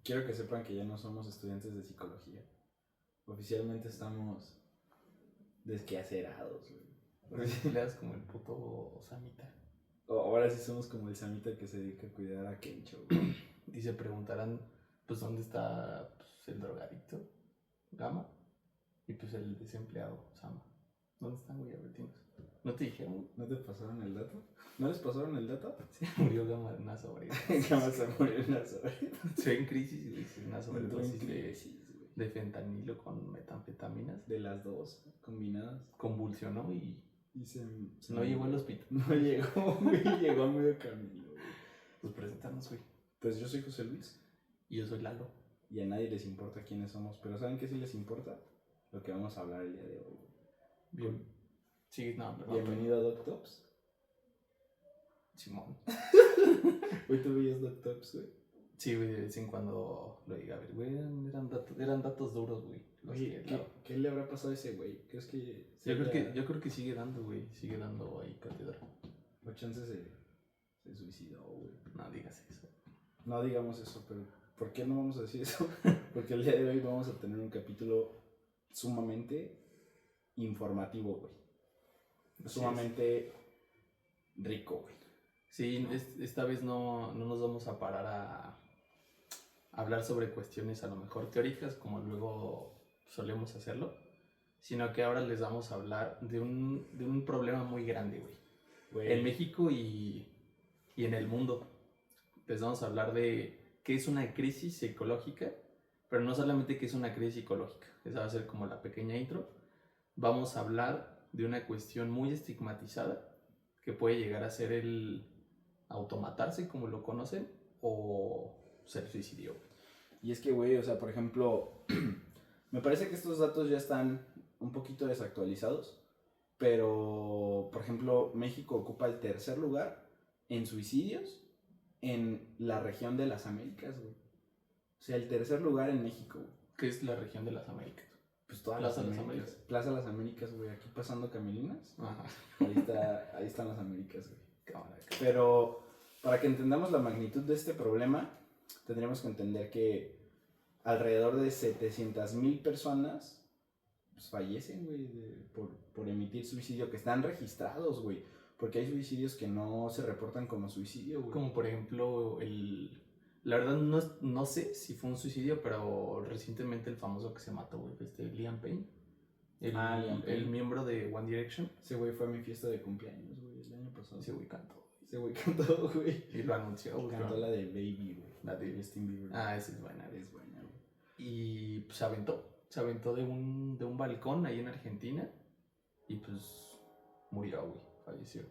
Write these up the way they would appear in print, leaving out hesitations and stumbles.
quiero que sepan que ya no somos estudiantes de psicología. Oficialmente estamos desquacerados, güey. Leas como el puto Samita. Ahora sí somos como el Samita que se dedica a cuidar a Kencho, güey. Y se preguntarán, pues, ¿dónde está pues, el drogadicto? Gama. Y pues el desempleado, Sama. ¿Dónde están, güey? A ver, dinos. ¿No te dijeron, güey? ¿No te pasaron el dato? ¿No les pasaron el dato? Sí, murió Gama de una sobredosis. Gama se murió en la sobredosis. Se ve en crisis, güey. Sí, una Entró en sobredosis crisis, güey. de fentanilo con metanfetaminas. De las dos combinadas. Convulsionó y Y no llegó al hospital. No llegó, güey. Llegó a medio camino, güey. Pues presentarnos, güey. Pues yo soy José Luis. Y yo soy Lalo. Y a nadie les importa quiénes somos. Pero ¿saben qué sí les importa? Lo que vamos a hablar el día de hoy. Bien. Sí, no, perdón. Bienvenido a DocTops. Simón. Hoy tú veías DocTops, güey. Sí, güey, de vez en cuando lo diga. A ver, güey, eran datos duros, güey. Oye, ¿qué le habrá pasado a ese güey? ¿Crees que Yo creo que sigue dando, güey. Sigue dando ahí cátedra. o chance se suicidó, güey? No digas eso. No digamos eso, pero ¿por qué no vamos a decir eso? Porque el día de hoy vamos a tener un capítulo sumamente informativo, güey. Sumamente rico, güey. Sí, esta vez no nos vamos a parar a hablar sobre cuestiones a lo mejor teóricas, como luego solemos hacerlo, sino que ahora les vamos a hablar de un problema muy grande, güey. En México y en el mundo. Les vamos a hablar de qué es una crisis psicológica, pero no solamente qué es una crisis psicológica. Esa va a ser como la pequeña intro. Vamos a hablar de una cuestión muy estigmatizada que puede llegar a ser el automatarse, como lo conocen, o ser suicidio. Y es que, güey, o sea, por ejemplo, me parece que estos datos ya están un poquito desactualizados, pero, por ejemplo, México ocupa el tercer lugar en suicidios en la región de las Américas, güey. O sea, el tercer lugar en México, güey. ¿Qué es la región de las Américas? Pues todas Plaza las Las Américas. Américas. Plaza Las Américas, güey. Aquí pasando Camelinas. Ajá. Ahí están las Américas, güey. Cámara. Pero para que entendamos la magnitud de este problema, tendríamos que entender que alrededor de 700,000 personas pues, fallecen, güey, por emitir suicidio, que están registrados, güey. Porque hay suicidios que no se reportan como suicidio, güey. Como por ejemplo la verdad no sé si fue un suicidio, pero recientemente el famoso que se mató, güey, Liam Payne. Liam Payne. El miembro de One Direction. Ese güey fue a mi fiesta de cumpleaños, güey, el año pasado. Ese güey cantó. Ese güey cantó, güey. Y lo anunció, güey. Cantó la de Baby, güey. La de Justin Bieber. Ah, esa es buena, güey. Es buena, güey. Y pues se aventó de un balcón ahí en Argentina y pues murió, güey, falleció.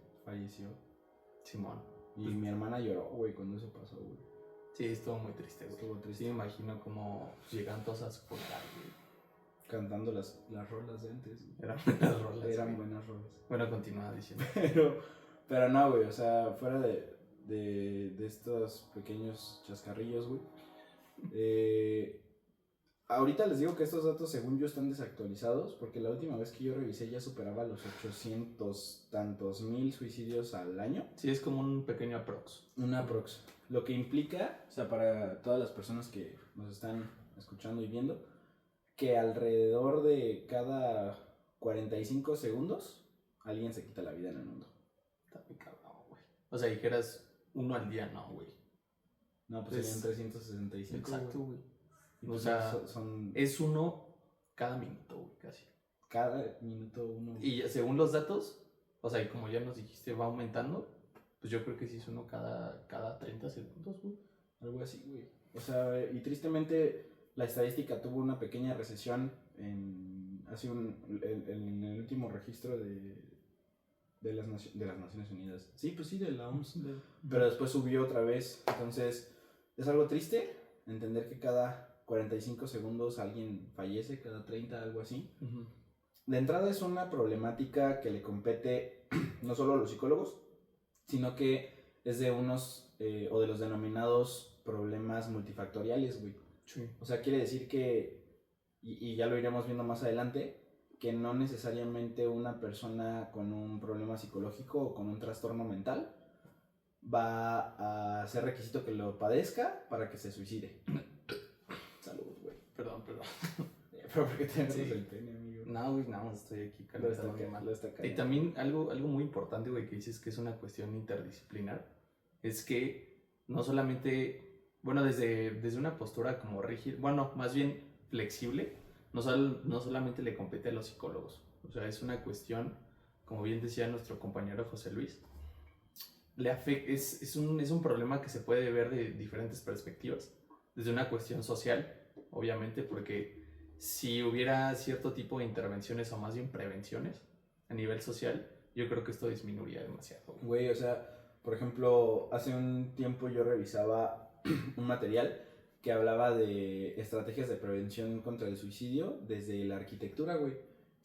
Simón. Y mi hermana lloró, güey, cuando eso pasó, güey. Sí, estuvo muy triste, güey. Estuvo triste. Sí, me imagino cómo llegan todos a su funeral, güey. Cantando las rolas de antes, güey. Eran buenas rolas. Eran güey. buenas rolas. Bueno, continúa diciendo. Pero no, güey, o sea, fuera de estos pequeños chascarrillos, güey. Ahorita les digo que estos datos, según yo, están desactualizados, porque la última vez que yo revisé ya superaba los 800 tantos mil suicidios al año. Sí, es como un pequeño aprox. Un aprox. Lo que implica, o sea, para todas las personas que nos están escuchando y viendo, que alrededor de cada 45 segundos alguien se quita la vida en el mundo. Está muy cabrón, güey. O sea, dijeras uno al día, no, güey. No, pues serían 365. Exacto, güey. Y O pues sea, son es uno cada minuto, güey, casi. cada minuto uno. Y según los datos, o sea, y como ya nos dijiste, va aumentando, pues yo creo que sí es uno cada 30 segundos, güey. Algo así, güey. O sea, y tristemente la estadística tuvo una pequeña recesión en el último registro de las Naciones Unidas. Sí, pues sí, de la OMS. Pero después subió otra vez. Entonces, es algo triste entender que cada 45 segundos alguien fallece, cada 30, algo así. Uh-huh. De entrada es una problemática que le compete no solo a los psicólogos, sino que es de unos, o de los denominados problemas multifactoriales, güey. Sí. O sea, quiere decir que, y ya lo iremos viendo más adelante, que no necesariamente una persona con un problema psicológico o con un trastorno mental va a ser requisito que lo padezca para que se suicide. Pero ¿por qué te agarras Sí. el pene, amigo? No, güey, no, estoy aquí Lo está, calentando mi mano. lo está Y cagando. también algo muy importante, güey, que dices que es una cuestión interdisciplinar, es que no solamente, bueno, desde una postura como rígida, bueno, más bien flexible, no solamente le compete a los psicólogos, o sea, es una cuestión, como bien decía nuestro compañero José Luis, es un problema que se puede ver de diferentes perspectivas, desde una cuestión social, obviamente, porque si hubiera cierto tipo de intervenciones o más bien prevenciones a nivel social, yo creo que esto disminuiría demasiado. Güey, o sea, por ejemplo, hace un tiempo yo revisaba un material que hablaba de estrategias de prevención contra el suicidio desde la arquitectura, güey.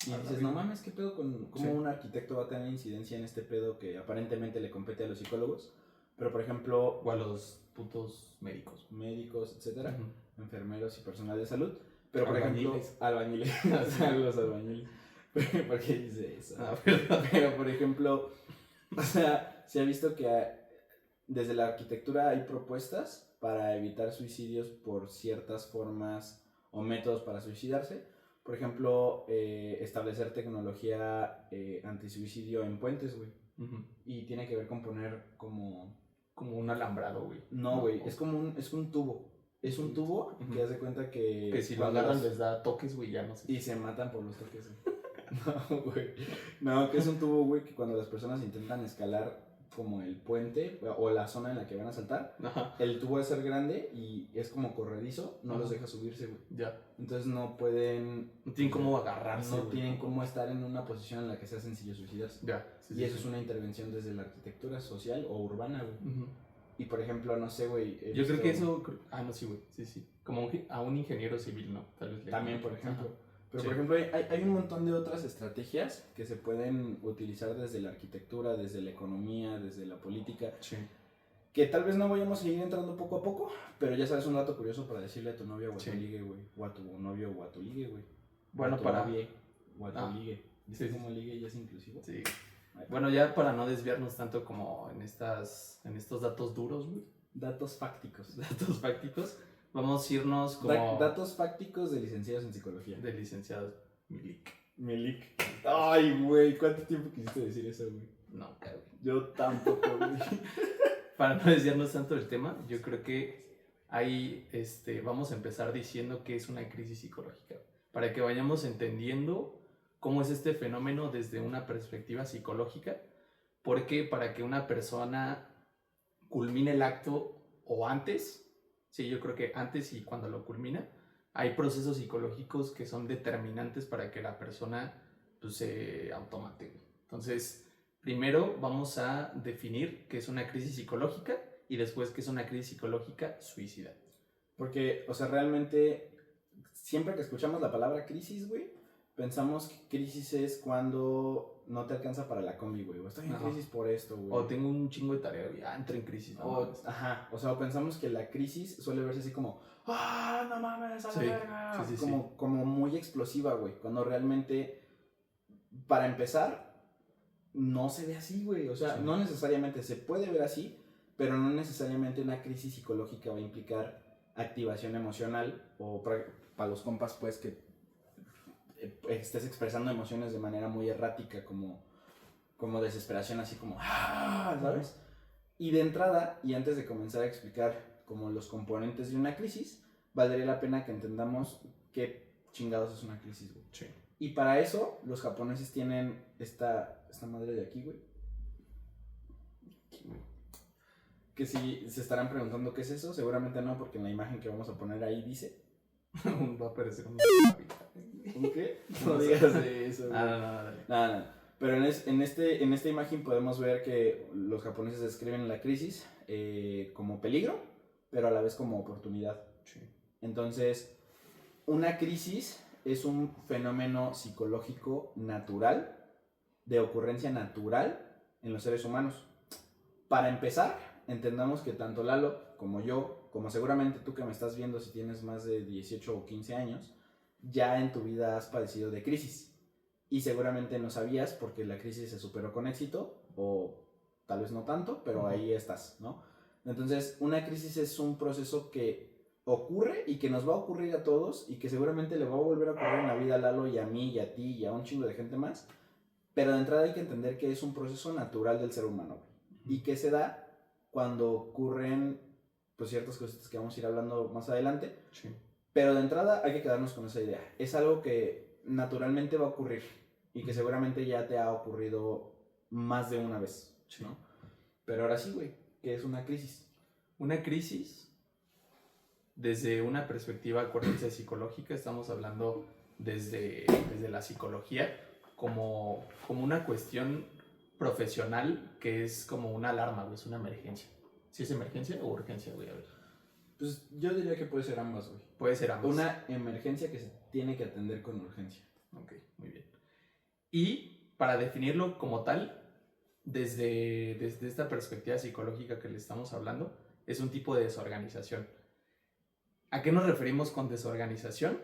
Y dices, no mames, ¿qué pedo con cómo un arquitecto va a tener incidencia en este pedo que aparentemente le compete a los psicólogos? Pero, por ejemplo, O a los putos médicos. médicos, etcétera, Uh-huh. enfermeros y personal de salud. Pero, por Albañiles. ejemplo, albañiles. Los albañiles. ¿Por qué dice eso? Ah, perdón. Pero, por ejemplo, o sea, se ha visto que desde la arquitectura hay propuestas para evitar suicidios por ciertas formas o métodos para suicidarse. Por ejemplo, establecer tecnología antisuicidio en puentes, güey. Uh-huh. Y tiene que ver con poner como... Como un alambrado, güey. No, güey, es como un tubo. Es un tubo que haz de cuenta que... Que si lo agarran les da toques, güey, ya no sé. Y se matan por los toques, güey. No, güey. No, que es un tubo, güey, que cuando las personas intentan escalar como el puente o la zona en la que van a saltar, Ajá. el tubo al ser grande y es como corredizo, no Ajá. los deja subirse, güey. Ya. Entonces no pueden... No tienen cómo agarrarse. No güey. tienen cómo estar en una posición en la que sea sencillo suicidarse. Ya. Sí, Y sí, eso sí. es una intervención desde la arquitectura social o urbana, güey. Uh-huh. Y por ejemplo, no sé, güey. Yo creo que eso. Ah, no, sí, güey. Sí, sí. Como a un ingeniero civil, ¿no? Tal vez le. También, por ejemplo. Ajá. Pero, Sí. por ejemplo, hay un montón de otras estrategias que se pueden utilizar desde la arquitectura, desde la economía, desde la política, Sí. que tal vez no vayamos a ir entrando poco a poco, pero ya sabes un dato curioso para decirle a tu novia o a tu Sí. ligue, güey. O a tu novio o a tu ligue, güey. Bueno, o a tu para. novie, o a tu Ah. ligue. ¿Viste Sí, sí. cómo ligue ya es inclusivo? Sí. Ay, Bueno, ya para no desviarnos tanto como en estos datos duros, güey. datos fácticos. Datos fácticos. Vamos a irnos como. Datos fácticos de licenciados en psicología. De licenciado Milik. Milik. Ay, güey, ¿cuánto tiempo quisiste decir eso, güey? No, cabrón. Yo tampoco, güey. Para no desviarnos tanto del tema, yo creo que ahí vamos a empezar diciendo que es una crisis psicológica. Para que vayamos entendiendo cómo es este fenómeno desde una perspectiva psicológica. Porque para que una persona culmine el acto o antes, sí, yo creo que antes y cuando lo culmina, hay procesos psicológicos que son determinantes para que la persona pues, se automate. Entonces, primero vamos a definir qué es una crisis psicológica y después qué es una crisis psicológica suicida. Porque, o sea, realmente, siempre que escuchamos la palabra crisis, güey, pensamos que crisis es cuando no te alcanza para la combi, güey. O estoy en Ajá. crisis por esto, güey. O tengo un chingo de tarea, güey, entro en crisis. No mames. Ajá, o sea, pensamos que la crisis suele verse así como, ¡ah, no mames, a la Sí, verga! sí, sí, como muy explosiva, güey. Cuando realmente, para empezar, no se ve así, güey. O sea, Sí. no necesariamente se puede ver así, pero no necesariamente una crisis psicológica va a implicar activación emocional o para los compas, pues, que estés expresando emociones de manera muy errática, como desesperación, así como, ¡ah! ¿Sabes? Y de entrada, y antes de comenzar a explicar como los componentes de una crisis, valdría la pena que entendamos qué chingados es una crisis, güey. Sí. Y para eso, los japoneses tienen esta madre de aquí, güey. Que si se estarán preguntando qué es eso, seguramente no, porque en la imagen que vamos a poner ahí dice. Va a aparecer un... ¿Un qué? No No sé. digas de eso, güey. No, dale. Nada. Pero en esta imagen podemos ver que los japoneses describen la crisis como peligro, pero a la vez como oportunidad. Sí. Entonces, una crisis es un fenómeno psicológico natural, de ocurrencia natural en los seres humanos. Para empezar, entendamos que tanto Lalo como yo, como seguramente tú que me estás viendo si tienes más de 18 o 15 años, ya en tu vida has padecido de crisis. Y seguramente no sabías porque la crisis se superó con éxito, o tal vez no tanto, pero ahí estás, ¿no? Entonces, una crisis es un proceso que ocurre y que nos va a ocurrir a todos y que seguramente le va a volver a ocurrir en la vida a Lalo y a mí y a ti y a un chingo de gente más. Pero de entrada hay que entender que es un proceso natural del ser humano, güey, y que se da cuando ocurren pues ciertas cositas que vamos a ir hablando más adelante. Sí. Pero de entrada hay que quedarnos con esa idea. Es algo que naturalmente va a ocurrir y que seguramente ya te ha ocurrido más de una vez, ¿no? Pero ahora sí, güey, ¿qué es una crisis? Una crisis, desde una perspectiva, acuérdense, psicológica, estamos hablando desde la psicología como una cuestión profesional que es como una alarma, güey, es una emergencia. ¿Sí es emergencia o urgencia, güey? A ver. Pues yo diría que puede ser ambas, güey. Puede ser ambas. Una emergencia que se tiene que atender con urgencia. Ok, muy bien. Y para definirlo como tal, desde esta perspectiva psicológica que le estamos hablando, es un tipo de desorganización. ¿A qué nos referimos con desorganización?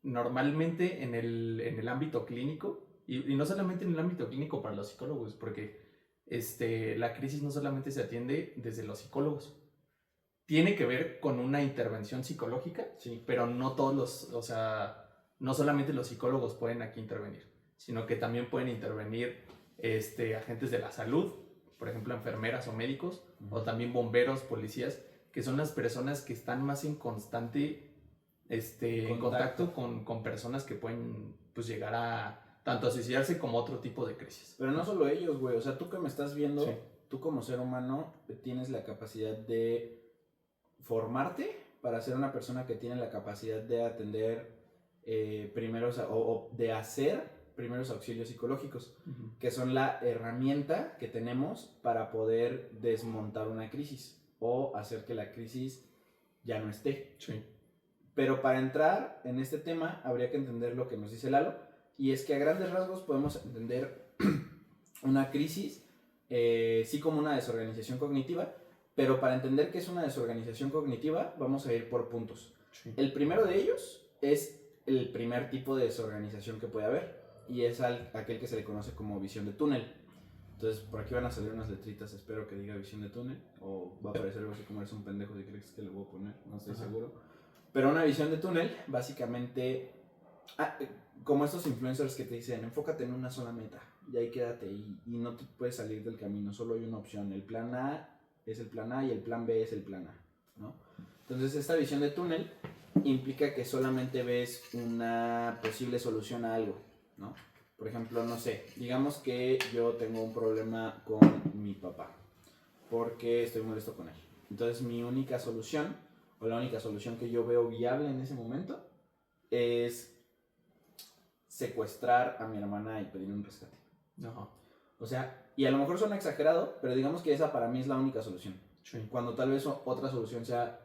Normalmente en el ámbito clínico, y no solamente en el ámbito clínico para los psicólogos, porque la crisis no solamente se atiende desde los psicólogos. Tiene que ver con una intervención psicológica, sí, pero no todos no solamente los psicólogos pueden aquí intervenir, sino que también pueden intervenir agentes de la salud, por ejemplo enfermeras o médicos, o también bomberos, policías, que son las personas que están más en constante en contacto con personas que pueden pues llegar a tanto a suicidarse como otro tipo de crisis. Pero no solo ellos, güey, o sea, tú que me estás viendo, sí, tú como ser humano tienes la capacidad de formarte para ser una persona que tiene la capacidad de atender o de hacer primeros auxilios psicológicos, que son la herramienta que tenemos para poder desmontar una crisis o hacer que la crisis ya no esté. Sí. Pero para entrar en este tema habría que entender lo que nos dice Lalo, y es que a grandes rasgos podemos entender una crisis sí como una desorganización cognitiva, pero para entender qué es una desorganización cognitiva vamos a ir por puntos. Sí. El primero de ellos es el primer tipo de desorganización que puede haber, y es aquel que se le conoce como visión de túnel. Entonces por aquí van a salir unas letritas, espero que diga visión de túnel, o va a aparecer algo así como eres un pendejo si crees que le voy a poner, no estoy seguro. Pero una visión de túnel, básicamente, como estos influencers que te dicen, enfócate en una sola meta, y ahí quédate, y no te puedes salir del camino, solo hay una opción, el plan A es el plan A y el plan B es el plan A, ¿no? Entonces esta visión de túnel implica que solamente ves una posible solución a algo, ¿no? Por ejemplo, no sé, digamos que yo tengo un problema con mi papá, porque estoy molesto con él. Entonces mi única solución, o la única solución que yo veo viable en ese momento, es secuestrar a mi hermana y pedir un rescate. Ajá. O sea, y a lo mejor suena exagerado, pero digamos que esa para mí es la única solución. Sí. Cuando tal vez otra solución sea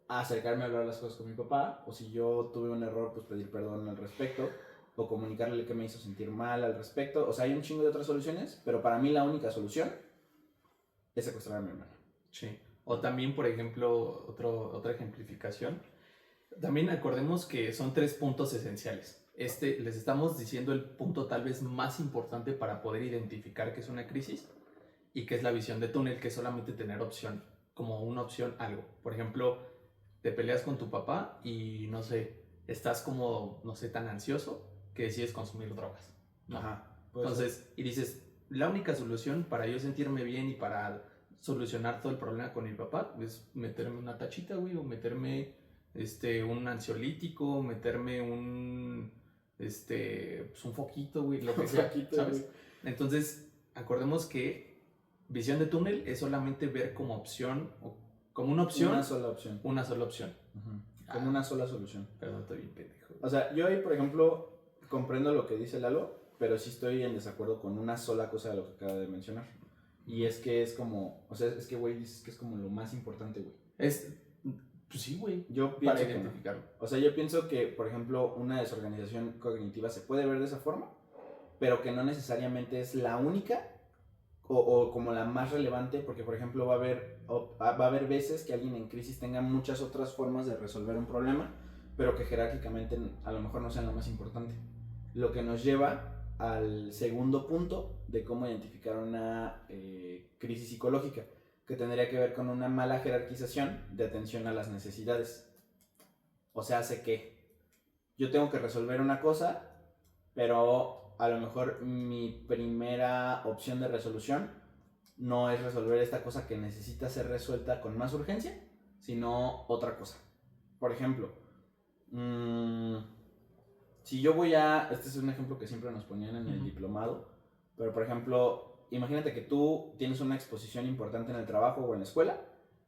acercarme a hablar las cosas con mi papá, o si yo tuve un error, pues pedir perdón al respecto, o comunicarle que me hizo sentir mal al respecto. O sea, hay un chingo de otras soluciones, pero para mí la única solución es secuestrar a mi hermana. Sí. O también, por ejemplo, otra ejemplificación. También acordemos que son 3 puntos esenciales. Les estamos diciendo el punto tal vez más importante para poder identificar qué es una crisis y qué es la visión de túnel, que es solamente tener opción, como una opción algo. Por ejemplo, te peleas con tu papá y no sé, estás como, no sé, tan ansioso que decides consumir drogas, ¿no? Ajá. Entonces, y dices, la única solución para yo sentirme bien y para solucionar todo el problema con mi papá es meterme una tachita, güey, o meterme un ansiolítico, meterme pues un foquito, güey, lo que sea, ¿sabes? Entonces, acordemos que visión de túnel es solamente ver como opción, o como una opción. Una sola opción. Una sola opción. Como una sola solución. Perdón, estoy bien pendejo. O sea, yo ahí, por ejemplo, comprendo lo que dice Lalo, pero sí estoy en desacuerdo con una sola cosa de lo que acaba de mencionar. Y es que es como, o sea, es que, güey, dices que es como lo más importante, güey. Pues sí, güey. Yo pienso para que identificarlo. O sea, yo pienso que, por ejemplo, una desorganización cognitiva se puede ver de esa forma, pero que no necesariamente es la única o como la más relevante, porque, por ejemplo, va a haber veces que alguien en crisis tenga muchas otras formas de resolver un problema, pero que jerárquicamente a lo mejor no sean la más importante. Lo que nos lleva al segundo punto de cómo identificar una crisis psicológica, que tendría que ver con una mala jerarquización de atención a las necesidades. O sea, hace que yo tengo que resolver una cosa, pero a lo mejor mi primera opción de resolución no es resolver esta cosa que necesita ser resuelta con más urgencia, sino otra cosa. Por ejemplo, si yo voy a... Este es un ejemplo que siempre nos ponían en el diplomado, pero por ejemplo, imagínate que tú tienes una exposición importante en el trabajo o en la escuela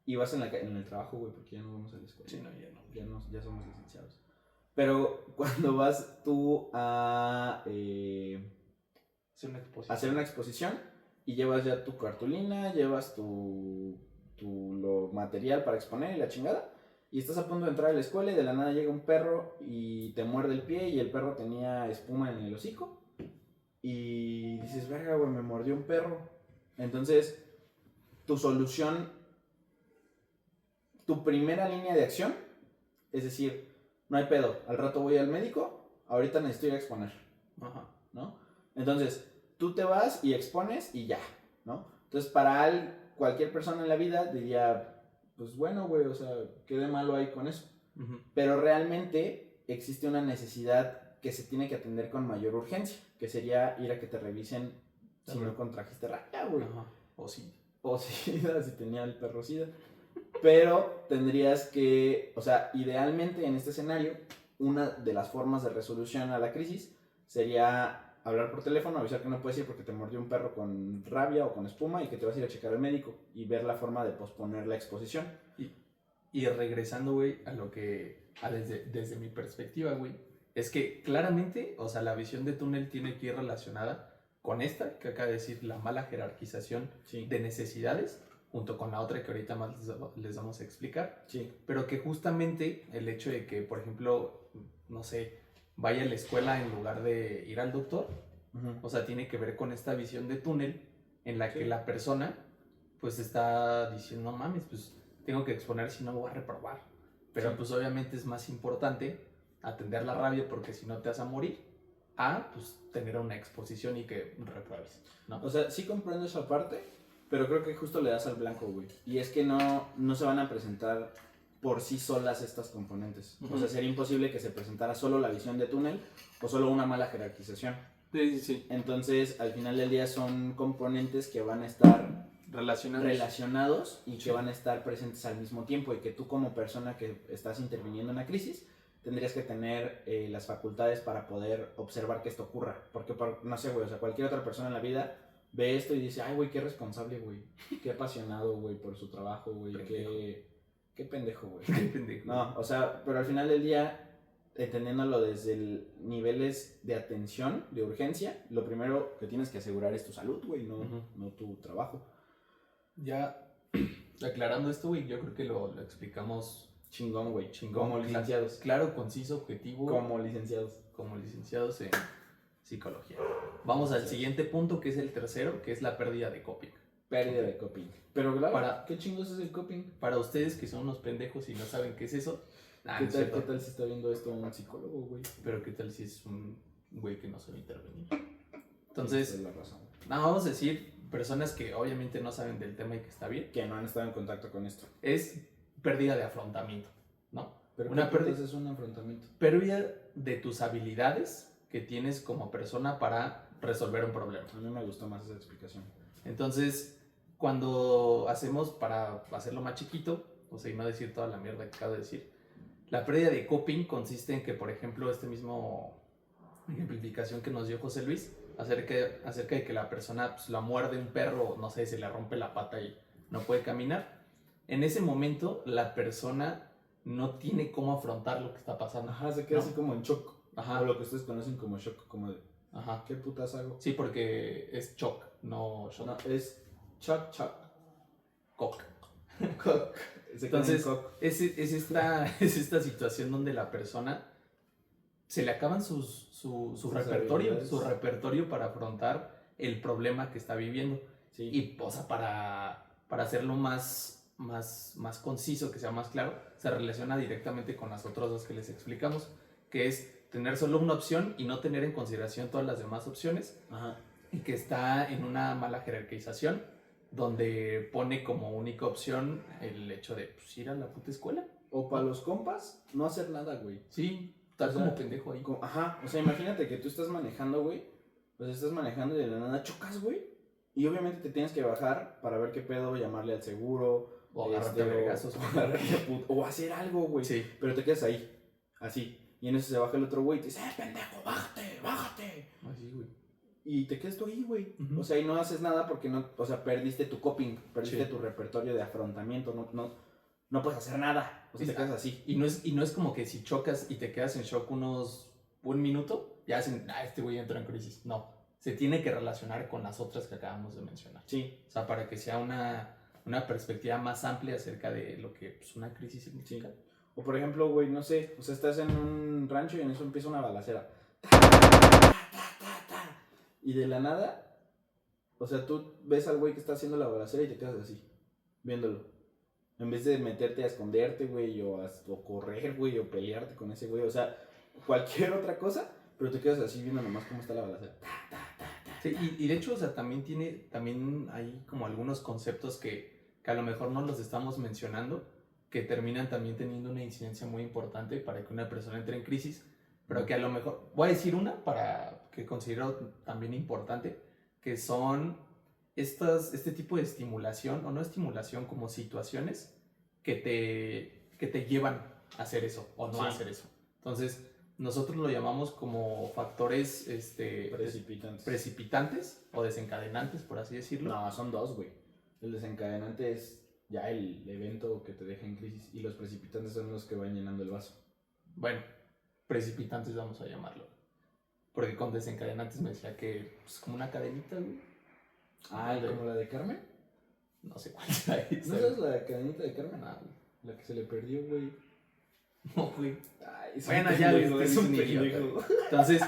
y vas en el trabajo, güey, porque ya no vamos a la escuela. Sí, no, ya no. Ya somos licenciados. Pero cuando vas tú a hacer una exposición y llevas ya tu cartulina, llevas tu material para exponer y la chingada, y estás a punto de entrar a la escuela y de la nada llega un perro y te muerde el pie y el perro tenía espuma en el hocico y dices, verga, güey, me mordió un perro. Entonces, tu solución, tu primera línea de acción, es decir, no hay pedo, al rato voy al médico, ahorita necesito ir a exponer. Ajá. ¿No? Entonces, tú te vas y expones y ya, ¿no? Entonces, para cualquier persona en la vida diría, pues bueno, güey, o sea, ¿qué de malo hay con eso? Uh-huh. Pero realmente existe una necesidad que se tiene que atender con mayor urgencia, que sería ir a que te revisen si no contrajiste rabia, güey. Ajá. O sí. O sida, si tenía el perro sida. Pero tendrías que, o sea, idealmente en este escenario, una de las formas de resolución a la crisis sería hablar por teléfono, avisar que no puedes ir porque te mordió un perro con rabia o con espuma y que te vas a ir a checar al médico y ver la forma de posponer la exposición. Y regresando, güey, a lo que, desde mi perspectiva, güey, es que claramente, o sea, la visión de túnel tiene que ir relacionada con esta, que acaba de decir, la mala jerarquización de necesidades, junto con la otra que ahorita más les vamos a explicar. Sí. Pero que justamente el hecho de que, por ejemplo, no sé, vaya a la escuela en lugar de ir al doctor, o sea, tiene que ver con esta visión de túnel en la que la persona, pues, está diciendo, no mames, pues, tengo que exponer si no me voy a reprobar. Pero, pues, obviamente es más importante atender la rabia porque si no te vas a morir, pues, tener una exposición y que repruebes, ¿no? O sea, sí comprendo esa parte, pero creo que justo le das al blanco, güey. Y es que no se van a presentar por sí solas estas componentes. O sea, sería imposible que se presentara solo la visión de túnel o solo una mala jerarquización. Sí. Entonces, al final del día son componentes que van a estar relacionados y que van a estar presentes al mismo tiempo y que tú como persona que estás interviniendo en la crisis tendrías que tener las facultades para poder observar que esto ocurra. Porque, no sé, güey, o sea, cualquier otra persona en la vida ve esto y dice, ay, güey, qué responsable, güey. Qué apasionado, güey, por su trabajo, güey. Qué pendejo, güey. Qué pendejo. No, o sea, pero al final del día, entendiéndolo desde niveles de atención, de urgencia, lo primero que tienes que asegurar es tu salud, güey, no tu trabajo. Ya aclarando esto, güey, yo creo que lo explicamos chingón, güey. Chingón. Como licenciados. Claro, conciso, objetivo. Como licenciados. Como licenciados en psicología. Vamos al siguiente punto, que es el tercero, que es la pérdida de coping. Pérdida de coping. Pero claro, ¿qué chingos es el coping? Para ustedes que son unos pendejos y no saben qué es eso. ¿Qué tal si está viendo esto un psicólogo, güey? Pero qué tal si es un güey que no sabe intervenir. Entonces, es la razón. Vamos a decir personas que obviamente no saben del tema y que está bien. Que no han estado en contacto con esto. Es pérdida de afrontamiento, ¿no? Pero una pérdida es un afrontamiento. Pérdida de tus habilidades que tienes como persona para resolver un problema. A mí me gustó más esa explicación. Entonces, cuando hacemos, para hacerlo más chiquito, o sea, y no decir toda la mierda que acabo de decir, la pérdida de coping consiste en que, por ejemplo, este mismo ejemplificación que nos dio José Luis, acerca de que la persona pues, la muerde un perro, no sé, se le rompe la pata y no puede caminar. En ese momento, la persona no tiene cómo afrontar lo que está pasando. Ajá, se queda así como en shock. Ajá. O lo que ustedes conocen como shock, como de... Ajá. ¿Qué putas hago? Sí, porque es shock, no shock. No, es shock. Cock. Cock. Entonces, es esta situación donde la persona se le acaban su repertorio para afrontar el problema que está viviendo. Sí. Y, o sea, para hacerlo más conciso, que sea más claro, se relaciona directamente con las otras dos que les explicamos, que es tener solo una opción y no tener en consideración todas las demás opciones. Ajá. Y que está en una mala jerarquización donde pone como única opción el hecho de pues, ir a la puta escuela. O para los compas, no hacer nada, güey. Sí, estás O sea, como pendejo ahí. Ajá, o sea, imagínate que tú estás manejando, güey. Pues estás manejando y de la nada chocas, güey. Y obviamente te tienes que bajar para ver qué pedo, llamarle al seguro. O agarrarte a vergazos. O hacer algo, güey. Sí. Pero te quedas ahí, así. Y en eso se baja el otro güey y te dice, pendejo, bájate, bájate. Así, güey. Y te quedas tú ahí, güey. Uh-huh. O sea, y no haces nada porque no, o sea, perdiste tu coping, perdiste Sí. tu repertorio de afrontamiento, no puedes hacer nada. O sea, te quedas así. Y no es como que si chocas y te quedas en shock un minuto, ya hacen, este güey entró en crisis. No, se tiene que relacionar con las otras que acabamos de mencionar. Sí. O sea, para que sea una perspectiva más amplia acerca de lo que pues, una crisis significa. Sí. O por ejemplo, güey, no sé, o sea, estás en un rancho y en eso empieza una balacera. Y de la nada, o sea, tú ves al güey que está haciendo la balacera y te quedas así, viéndolo. En vez de meterte a esconderte, güey, o correr, güey, o pelearte con ese güey, o sea, cualquier otra cosa, pero te quedas así viendo nomás cómo está la balacera. Sí, y de hecho, o sea, también hay como algunos conceptos que a lo mejor no los estamos mencionando, que terminan también teniendo una incidencia muy importante para que una persona entre en crisis, pero que a lo mejor, voy a decir una para que considero también importante, que son este tipo de estimulación, o no estimulación, como situaciones que te llevan a hacer eso o no a hacer eso. Entonces, nosotros lo llamamos como factores precipitantes o desencadenantes, por así decirlo. No, son dos, güey. El desencadenante es ya el evento que te deja en crisis y los precipitantes son los que van llenando el vaso. Bueno, precipitantes vamos a llamarlo. Porque con desencadenantes me decía que es como una cadenita, güey. Ah, ¿como la de Carmen? No sé cuál es esa. ¿No sabes la cadenita de Carmen? No, la que se le perdió, güey. No, güey. Ay, bueno, ya es un pendejo. Entonces,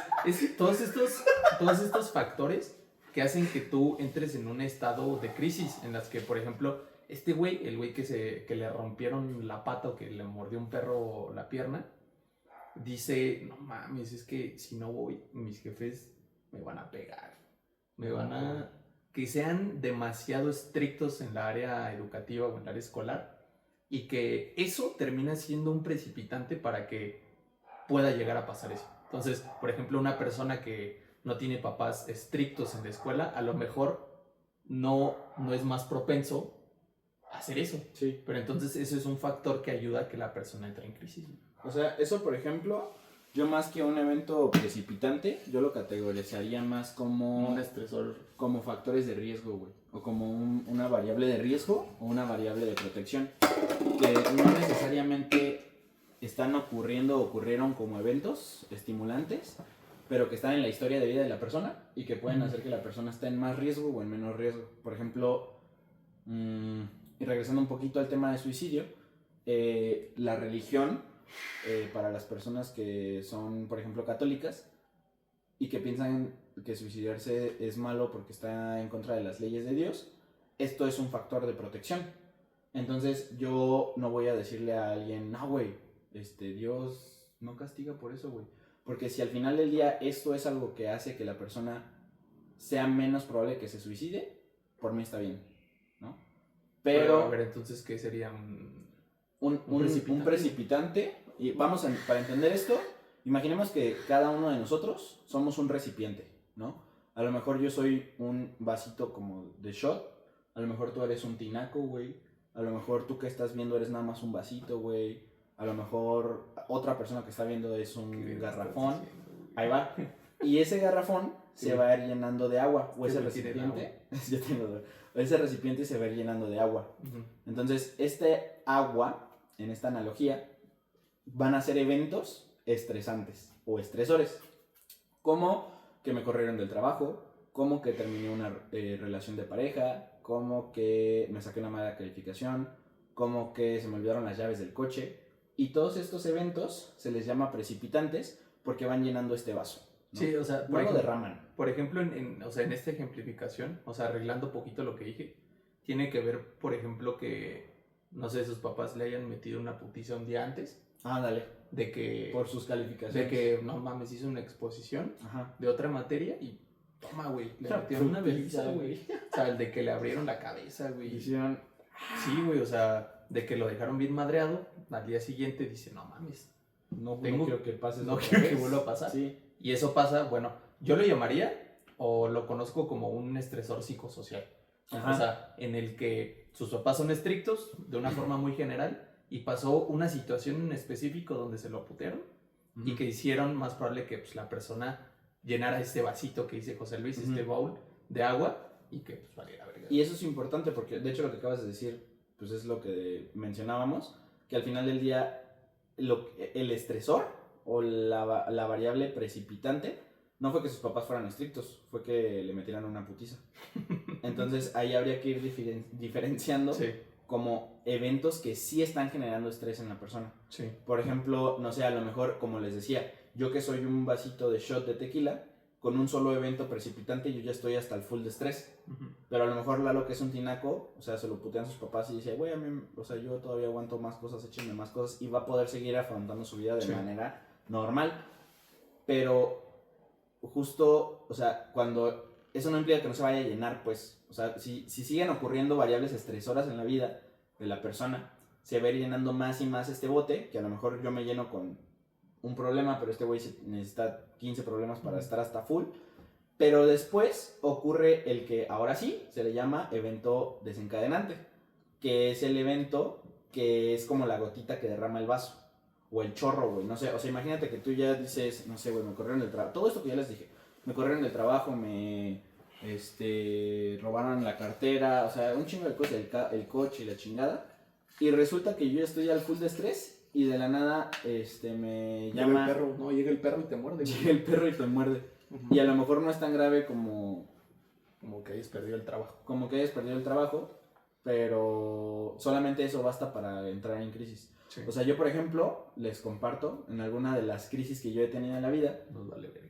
todos estos factores que hacen que tú entres en un estado de crisis, en las que, por ejemplo, el güey que le rompieron la pata o que le mordió un perro la pierna, dice, no mames, es que si no voy, mis jefes me van a pegar. Que sean demasiado estrictos en la área educativa o en el área escolar, y que eso termina siendo un precipitante para que pueda llegar a pasar eso. Entonces, por ejemplo, una persona que no tiene papás estrictos en la escuela, a lo mejor no es más propenso a hacer eso. Sí. Pero entonces eso es un factor que ayuda a que la persona entre en crisis. O sea, eso, por ejemplo, yo más que un evento precipitante, yo lo categorizaría más como un estresor, como factores de riesgo, güey. O como una variable de riesgo o una variable de protección. Que no necesariamente ocurrieron como eventos estimulantes, pero que están en la historia de vida de la persona y que pueden hacer que la persona esté en más riesgo o en menos riesgo. Por ejemplo, y regresando un poquito al tema de suicidio, la religión, para las personas que son, por ejemplo, católicas y que piensan que suicidarse es malo porque está en contra de las leyes de Dios, esto es un factor de protección. Entonces yo no voy a decirle a alguien, no, güey, Dios no castiga por eso, güey. Porque si al final del día esto es algo que hace que la persona sea menos probable que se suicide, por mí está bien, ¿no? Pero a ver, entonces, ¿qué sería un precipitante? Y para entender esto, imaginemos que cada uno de nosotros somos un recipiente, ¿no? A lo mejor yo soy un vasito como de shot, a lo mejor tú eres un tinaco, güey. A lo mejor tú que estás viendo eres nada más un vasito, güey. A lo mejor otra persona que está viendo es un garrafón. Ahí va. Y ese garrafón se va a ir llenando de agua. O ese recipiente. Yo tengo dos. Ese recipiente se va a ir llenando de agua. Uh-huh. Entonces, este agua, en esta analogía, van a ser eventos estresantes o estresores. Como que me corrieron del trabajo, como que terminé una relación de pareja, como que me saqué una mala calificación, como que se me olvidaron las llaves del coche. Y todos estos eventos se les llama precipitantes porque van llenando este vaso, ¿no? Sí, o sea, no lo derraman. Por ejemplo, en esta ejemplificación, o sea, arreglando un poquito lo que dije, tiene que ver, por ejemplo, que, no sé, sus papás le hayan metido una putiza un día antes. Dale. De que... Por sus calificaciones. De que, no mames, hizo una exposición. Ajá. De otra materia y toma, güey, le metieron una vergüenza, güey. O sea, el de que le abrieron la cabeza, güey. Hicieron... Sí, güey, o sea, de que lo dejaron bien madreado, al día siguiente dice, no mames, No quiero que pase. no quiero que vuelva a pasar. Sí. Y eso pasa, bueno, yo lo llamaría, o lo conozco como un estresor psicosocial. Ajá. O sea, en el que sus papás son estrictos, de una forma muy general, y pasó una situación en específico donde se lo putearon, y que hicieron más probable que pues, la persona llenara este vasito que dice José Luis, este bowl de agua, y que pues valiera verga. Y eso es importante porque, de hecho, lo que acabas de decir, pues es lo que mencionábamos, que al final del día, el estresor o la variable precipitante no fue que sus papás fueran estrictos, fue que le metieran una putiza. Entonces ahí habría que ir diferenciando Sí, como eventos que sí están generando estrés en la persona. sí. Por ejemplo, no sé, a lo mejor, como les decía, yo que soy un vasito de shot de tequila, con un solo evento precipitante yo ya estoy hasta el full de estrés. Pero a lo mejor Lalo, que es un tinaco, o sea, se lo putean sus papás y dice, güey, a mí, o sea, yo todavía aguanto más cosas, échenme más cosas, y va a poder seguir afrontando su vida de manera normal. Pero justo, o sea, cuando eso no implica que no se vaya a llenar, pues, o sea, si siguen ocurriendo variables estresoras en la vida de la persona, se va a ir llenando más y más este bote, que a lo mejor yo me lleno con un problema, pero este güey necesita 15 problemas para estar hasta full. Pero después ocurre el que ahora sí se le llama evento desencadenante, que es el evento que es como la gotita que derrama el vaso, o el chorro, güey, no sé, o sea, imagínate que tú ya dices, no sé, güey, me corrieron del trabajo, todo esto que ya les dije, me corrieron del trabajo, me robaron la cartera, o sea, un chingo de cosas, el coche y la chingada, y resulta que yo ya estoy al full de estrés, y de la nada, me llama... Llega el perro, no, llega el perro y te muerde. Llega el perro y te muerde. Y a lo mejor no es tan grave como que hayas perdido el trabajo. Como que hayas perdido el trabajo, pero solamente eso basta para entrar en crisis. Sí. O sea, yo, por ejemplo, les comparto en alguna de las crisis que yo he tenido en la vida. Nos vale verga.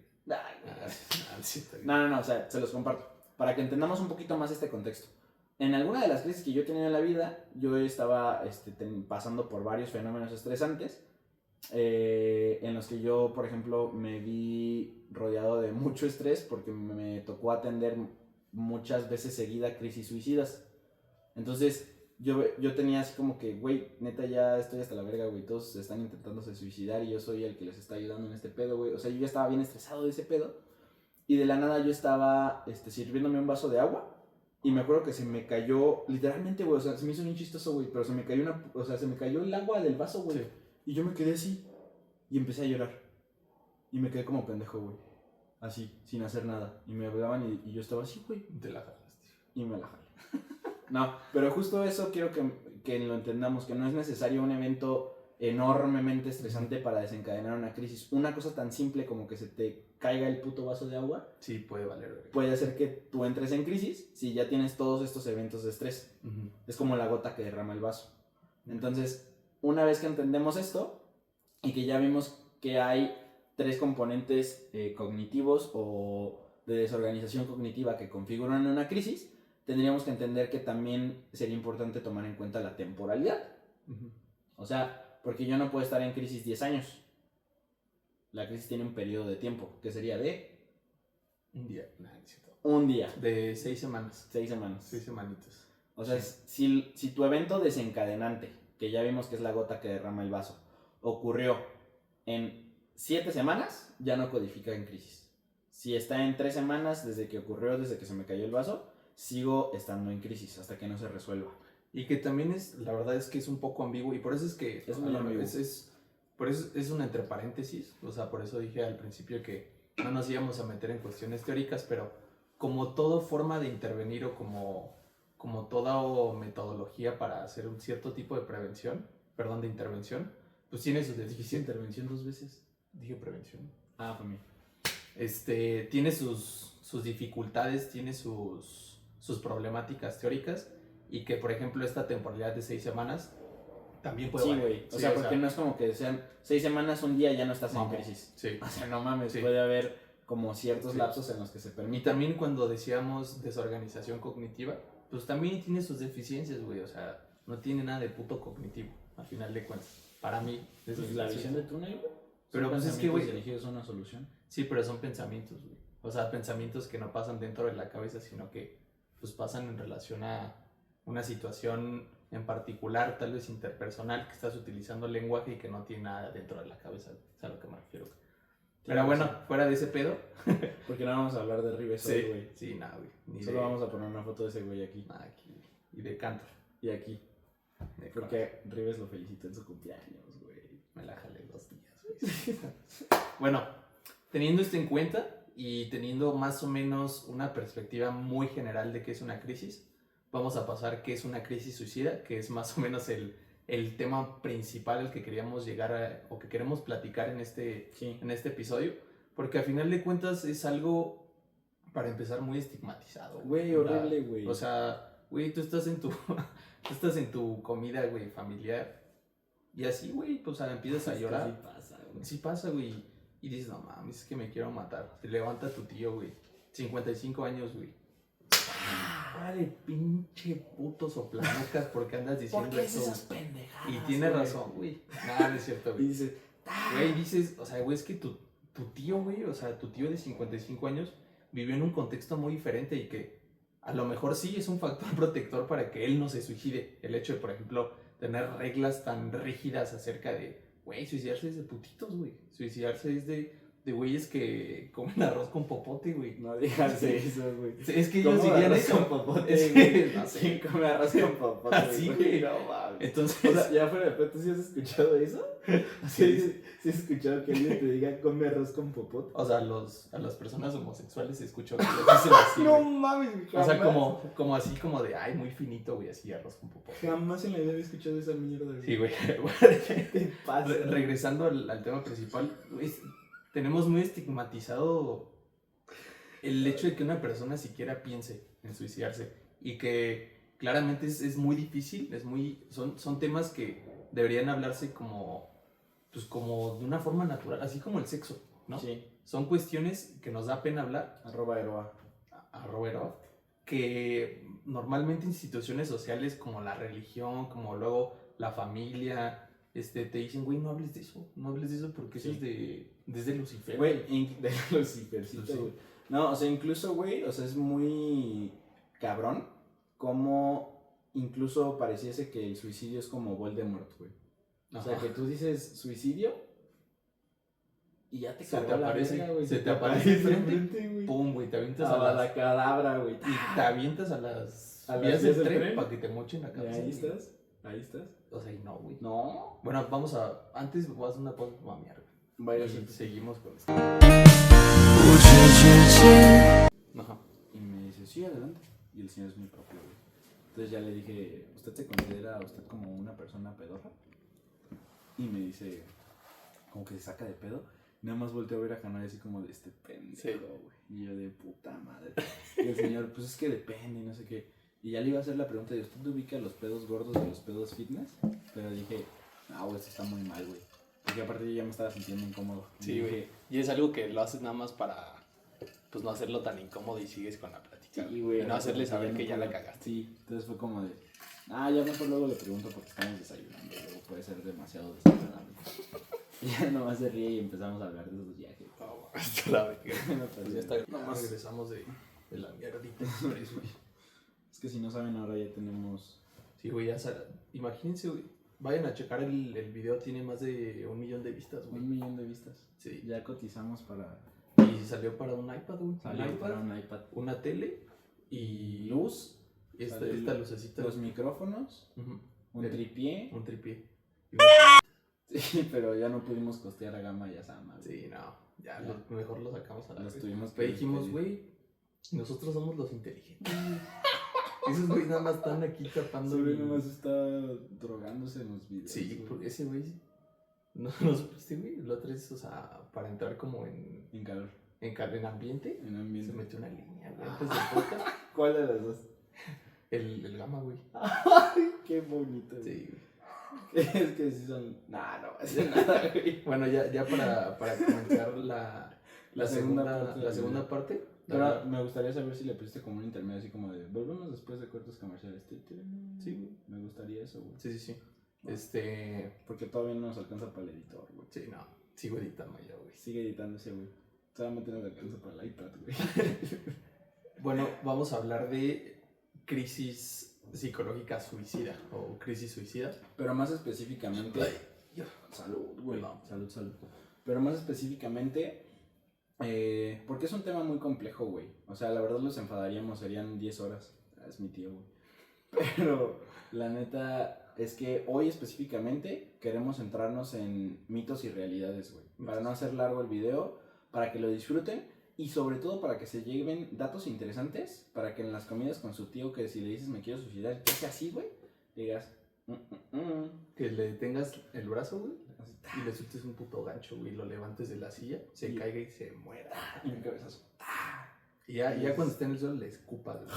No, o sea, se los comparto. Para que entendamos un poquito más este contexto. En alguna de las crisis que yo he tenido en la vida, yo estaba pasando por varios fenómenos estresantes. En los que yo, por ejemplo, me vi rodeado de mucho estrés porque me tocó atender muchas veces seguida crisis suicidas. Entonces yo tenía así como que, güey, neta ya estoy hasta la verga, güey, todos están intentándose suicidar y yo soy el que les está ayudando en este pedo, güey. O sea, yo ya estaba bien estresado de ese pedo y de la nada yo estaba sirviéndome un vaso de agua y me acuerdo que se me cayó, literalmente, güey, o sea, se me hizo bien chistoso, güey, pero se me cayó se me cayó el agua del vaso, güey. Sí. Y yo me quedé así y empecé a llorar. Y me quedé como pendejo, güey. Así, sin hacer nada. Y me hablaban y yo estaba así, güey. Te la jalaste. Y me la jalé. No, pero justo eso quiero que lo entendamos, que no es necesario un evento enormemente estresante para desencadenar una crisis. Una cosa tan simple como que se te caiga el puto vaso de agua. Sí, puede valer. Puede hacer que tú entres en crisis si ya tienes todos estos eventos de estrés. Es como la gota que derrama el vaso. Entonces, una vez que entendemos esto y que ya vimos que hay 3 componentes cognitivos o de desorganización cognitiva que configuran una crisis, tendríamos que entender que también sería importante tomar en cuenta la temporalidad. O sea, porque yo no puedo estar en crisis 10 años. La crisis tiene un periodo de tiempo, que sería de... Un día. Nah, es cierto. Un día. De 6 semanas. 6 semanas. 6 semanitas. O sea, sí. si tu evento desencadenante, que ya vimos que es la gota que derrama el vaso, ocurrió en 7 semanas, ya no codifica en crisis. Si está en 3 semanas desde que ocurrió, desde que se me cayó el vaso, sigo estando en crisis hasta que no se resuelva. Y que también la verdad es que es un poco ambiguo y por eso es que es muy ambiguo. Por eso es una entre paréntesis, o sea, por eso dije al principio que no nos íbamos a meter en cuestiones teóricas, pero como toda forma de intervenir o como toda metodología para hacer un cierto tipo de de intervención, pues tiene sus deficiencias. ¿Dijiste intervención 2 veces? Dije prevención. Ah, fue mío. Tiene sus dificultades, tiene sus problemáticas teóricas y que, por ejemplo, esta temporalidad de 6 semanas también puede valer. Güey. O sea, porque no es como que sean 6 semanas, un día ya no estás en crisis. Sí. O sea, no mames, puede haber como ciertos lapsos en los que se permite. Y también cuando decíamos desorganización cognitiva, pues también tiene sus deficiencias, güey. O sea, no tiene nada de puto cognitivo, al final de cuentas. Para mí. Pues la visión de túnel, güey. Pero pues es que, güey, dirigidos a una solución. Sí, pero son pensamientos, güey. O sea, pensamientos que no pasan dentro de la cabeza, sino que pues pasan en relación a una situación en particular, tal vez interpersonal, que estás utilizando el lenguaje y que no tiene nada dentro de la cabeza, es a lo que me refiero. Pero bueno, fuera de ese pedo. Porque no vamos a hablar de Rives hoy, güey. Sí, nada, güey. Solo vamos a poner una foto de ese güey aquí. Aquí. Y de Cantor. Y aquí. Porque Rives lo felicitó en su cumpleaños, güey. Me la jalé 2 días, güey. Bueno, teniendo esto en cuenta y teniendo más o menos una perspectiva muy general de qué es una crisis, vamos a pasar qué es una crisis suicida, que es más o menos el tema principal al que queríamos llegar o que queremos platicar en este episodio, porque al final de cuentas es algo, para empezar, muy estigmatizado. Güey, horrible, güey. O sea, güey, tú estás en tu comida, güey, familiar, y así, güey, pues empiezas a llorar. Sí pasa, güey. Sí pasa, güey, y dices, no mames, es que me quiero matar. Te levanta tu tío, güey, 55 años, güey. Vale, pinche puto soplanocas, porque andas diciendo ¿Por qué es eso? esas pendejadas? Y tiene razón, güey. Nada, no es cierto, güey. Y dices, güey, dices, o sea, güey, es que tu tío, güey, o sea, tu tío de 55 años vivió en un contexto muy diferente y que a lo mejor sí es un factor protector para que él no se suicide. El hecho de, por ejemplo, tener reglas tan rígidas acerca de, güey, suicidarse es de putitos, güey. Suicidarse es de güeyes que comen arroz con popote, güey. no digas eso, güey. Es que ellos dirían eso. Con popote, Es güey. que, no sé. Sí, come arroz con popote. Así, güey. No mames. Entonces, O sea, ya fuera de pedo, ¿tú sí has escuchado eso? ¿Sí has escuchado que alguien te diga come arroz con popote? o sea, a las personas homosexuales se escuchó que les dicen así, No güey. mames, O sea, jamás. como así, como de, ay, muy finito, güey, así arroz con popote. Jamás en la vida había escuchado esa mierda, güey. Sí, güey. ¿Qué te pasa? Regresando al tema principal, güey, tenemos muy estigmatizado el hecho de que una persona siquiera piense en suicidarse y que claramente es muy difícil, son temas que deberían hablarse pues como de una forma natural, así como el sexo, ¿no? Sí. Son cuestiones que nos da pena hablar, @eroa. @eroa, que normalmente instituciones sociales como la religión, como luego la familia, te dicen, güey, no hables de eso porque eso es desde Lucifer. Güey, de Lucifercito, güey. No, o sea, incluso, güey, o sea, es muy cabrón como incluso pareciese que el suicidio es como Voldemort, güey. O sea, que tú dices suicidio y ya te cargó la verga, güey. Se te aparece enfrente, güey. Pum, güey, te avientas a la cadabra, güey. Y te avientas a las vías del tren para que te mochen la cabeza. Ahí estás. Ahí estás. O sea, y no, güey. No. Bueno, antes voy a hacer una pausa para mamear, güey. Vaya, Y seguimos con esto. Ajá. Y me dice, sí, adelante. Y el señor es muy propio, güey. Entonces ya le dije, ¿usted se considera usted como una persona pedorra? Y me dice, como que se saca de pedo. Nada más volteo a ver a Hanoi así como de este pendejo, güey. Y yo de puta madre. Y el señor, pues es que depende, no sé qué. Y ya le iba a hacer la pregunta de, ¿usted ubica los pedos gordos de los pedos fitness? Pero dije, güey, esto está muy mal, güey. Porque aparte yo ya me estaba sintiendo incómodo. Sí, güey. Y es algo que lo haces nada más para, pues, no hacerlo tan incómodo y sigues con la plática. Sí, güey. Y no hacerle saber que ya la cagaste. Sí, entonces fue como de, ya mejor luego le pregunto porque estamos desayunando. Luego puede ser demasiado desagradable. Y ya nomás se ríe y empezamos a hablar de esos viajes. Pues ya está. Nomás regresamos de la mierdita express, güey. Es que si no saben, ahora ya tenemos... Sí, güey, imagínense, güey. Vayan a checar el video, tiene más de 1 millón de vistas, güey. 1 millón de vistas. Sí. Ya cotizamos para... Y salió para un iPad, güey. Para un iPad. Una tele y luz. Esta lucecita. Los micrófonos. Un tripié. Un tripié. Sí, pero ya no pudimos costear a Gama y a Sama. Sí, no. Ya. Mejor lo sacamos a la vez. Pero dijimos, güey, nosotros somos los inteligentes. Esos güey nada más están aquí tapando. Ese güey nada más está drogándose en los videos. Sí, porque ese güey. No supiste, güey. La otra vez, o sea, para entrar como en calor. En ambiente. En ambiente. Se metió una línea, güey, antes del podcast. ¿Cuál de las dos? El Gama, güey. Ay, qué bonito. Sí, güey. Es que sí son... no hace nada, güey. Bueno, ya para comenzar la segunda parte. Pero me gustaría saber si le pusiste como un intermedio así como de volvemos después de cortos comerciales. Sí, güey. Me gustaría eso, güey. Sí. Porque todavía no nos alcanza para el editor, güey. Sí, no. Sigo editando yo, güey. Sigue editándose, güey. Solamente nos alcanza para el iPad, güey. Bueno, vamos a hablar de crisis psicológica suicida o crisis suicida. Pero más específicamente... Salud, güey. Salud. Pero más específicamente... porque es un tema muy complejo, güey. O sea, la verdad los enfadaríamos, serían 10 horas. Es mi tío, güey. Pero la neta es que hoy específicamente queremos centrarnos en mitos y realidades, güey. Para no hacer largo el video, para que lo disfruten y sobre todo para que se lleven datos interesantes, para que en las comidas con su tío, que si le dices me quiero suicidar, que sea así, güey, digas... Que le tengas el brazo, güey, y le sueltes un puto gancho, güey, lo levantes de la silla, se caiga y se muera. Y un cabezazo. Y ya cuando esté en el suelo le escupas, güey.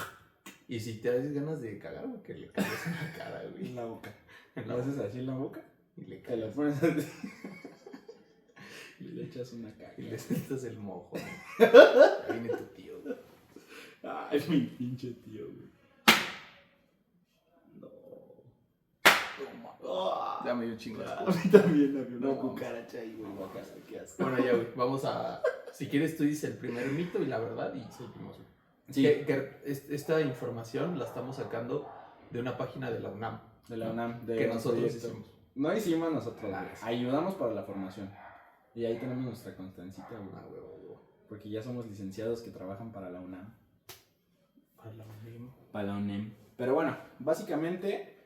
Y si te das ganas de cagar, güey, que le cagues en la cara, güey. En la boca. ¿Le haces así en la boca? Y le Te la cagas. pones así. Y le echas una caca. Y le sueltas el mojo, güey. Ahí viene tu tío, güey. Ay, mi pinche tío, güey. No. Ya me dio un chingo de A asco. mí también había una No. cucaracha ahí, güey. Guacala, qué asco. Bueno, ya, güey, vamos a... Si quieres, tú dices el primer mito y la verdad y seguimos, güey. Sí. Que esta información la estamos sacando de una página de la UNAM. De la UNAM. De que un nosotros proyecto. hicimos. No hicimos nosotros, güey. sí. Ayudamos para la formación. Y ahí tenemos nuestra constancita, güey. Ah, güey. Porque ya somos licenciados que trabajan para la UNAM. Para la UNAM. Para la UNAM. Pero bueno, básicamente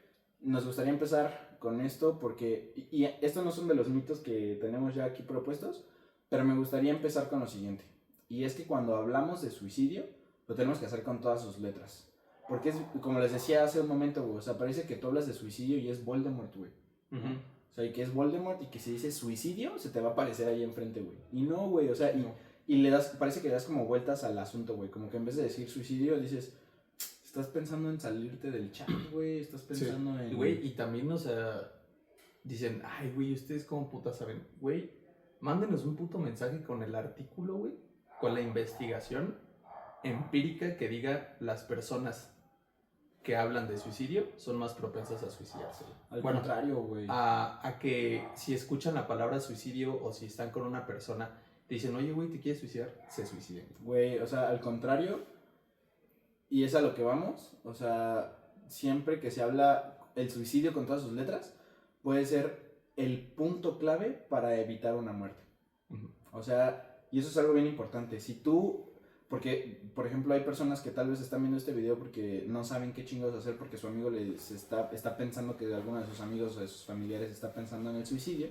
nos gustaría empezar con esto porque... Y estos no son de los mitos que tenemos ya aquí propuestos, pero me gustaría empezar con lo siguiente. Y es que cuando hablamos de suicidio, lo tenemos que hacer con todas sus letras. Porque es, como les decía hace un momento, güey, o sea, parece que tú hablas de suicidio y es Voldemort, güey. O sea, y que es Voldemort y que si dice suicidio, se te va a aparecer ahí enfrente, güey. Y no, güey, o sea, y le das, parece que le das como vueltas al asunto, güey. Como que en vez de decir suicidio, dices, estás pensando en salirte del chat, güey. Estás pensando en... Güey, y también, o sea, dicen, ay, güey, ¿ustedes cómo putas saben? Güey, mándenos un puto mensaje con el artículo, güey, con la investigación empírica que diga las personas que hablan de suicidio son más propensas a suicidarse. Al contrario, güey. A que si escuchan la palabra suicidio o si están con una persona, te dicen, oye, güey, ¿te quieres suicidar? Se suiciden. Güey, o sea, al contrario, y es a lo que vamos, o sea, siempre que se habla el suicidio con todas sus letras, puede ser el punto clave para evitar una muerte. O sea, y eso es algo bien importante. Si tú... Porque, por ejemplo, hay personas que tal vez están viendo este video porque no saben qué chingados hacer porque su amigo está pensando que alguno de sus amigos o de sus familiares está pensando en el suicidio.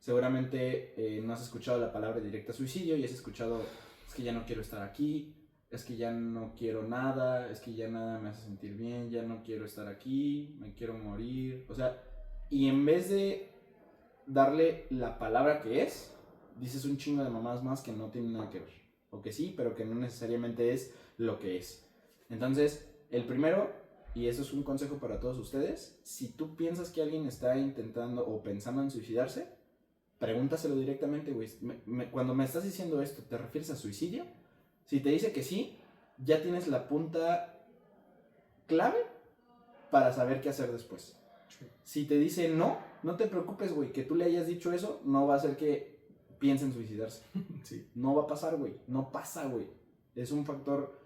Seguramente no has escuchado la palabra directa suicidio y has escuchado, es que ya no quiero estar aquí, es que ya no quiero nada, es que ya nada me hace sentir bien, ya no quiero estar aquí, me quiero morir. O sea, y en vez de darle la palabra que es, dices un chingo de mamás más que no tienen nada que ver. O que sí, pero que no necesariamente es lo que es. Entonces, el primero, y eso es un consejo para todos ustedes, si tú piensas que alguien está intentando o pensando en suicidarse, pregúntaselo directamente, güey. Cuando me estás diciendo esto, ¿te refieres a suicidio? Si te dice que sí, ya tienes la punta clave para saber qué hacer después. Si te dice no, no te preocupes, güey, que tú le hayas dicho eso, no va a hacer que piensa en suicidarse. Sí. No va a pasar, güey. No pasa, güey. Es un factor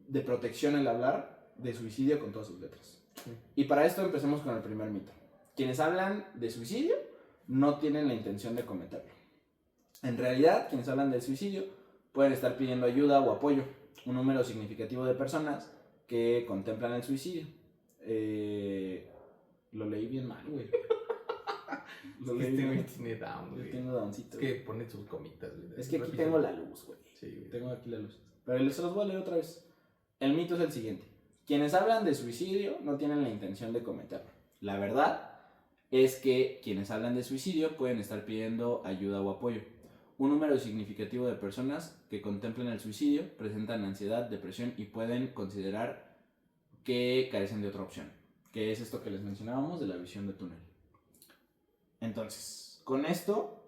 de protección el hablar de suicidio con todas sus letras. Sí. Y para esto empecemos con el primer mito. Quienes hablan de suicidio no tienen la intención de cometerlo. En realidad, quienes hablan del suicidio pueden estar pidiendo ayuda o apoyo. Un número significativo de personas que contemplan el suicidio. Lo leí bien mal, güey. Este güey tiene down, Yo güey. tengo downcito. Es que pone sus comitas, güey. Es que aquí tengo la luz, güey. Sí, güey. Tengo aquí la luz. Pero se los voy a leer otra vez. El mito es el siguiente. Quienes hablan de suicidio no tienen la intención de cometerlo. La verdad es que quienes hablan de suicidio pueden estar pidiendo ayuda o apoyo. Un número significativo de personas que contemplan el suicidio presentan ansiedad, depresión y pueden considerar que carecen de otra opción, que es esto que les mencionábamos de la visión de túnel. Entonces, con esto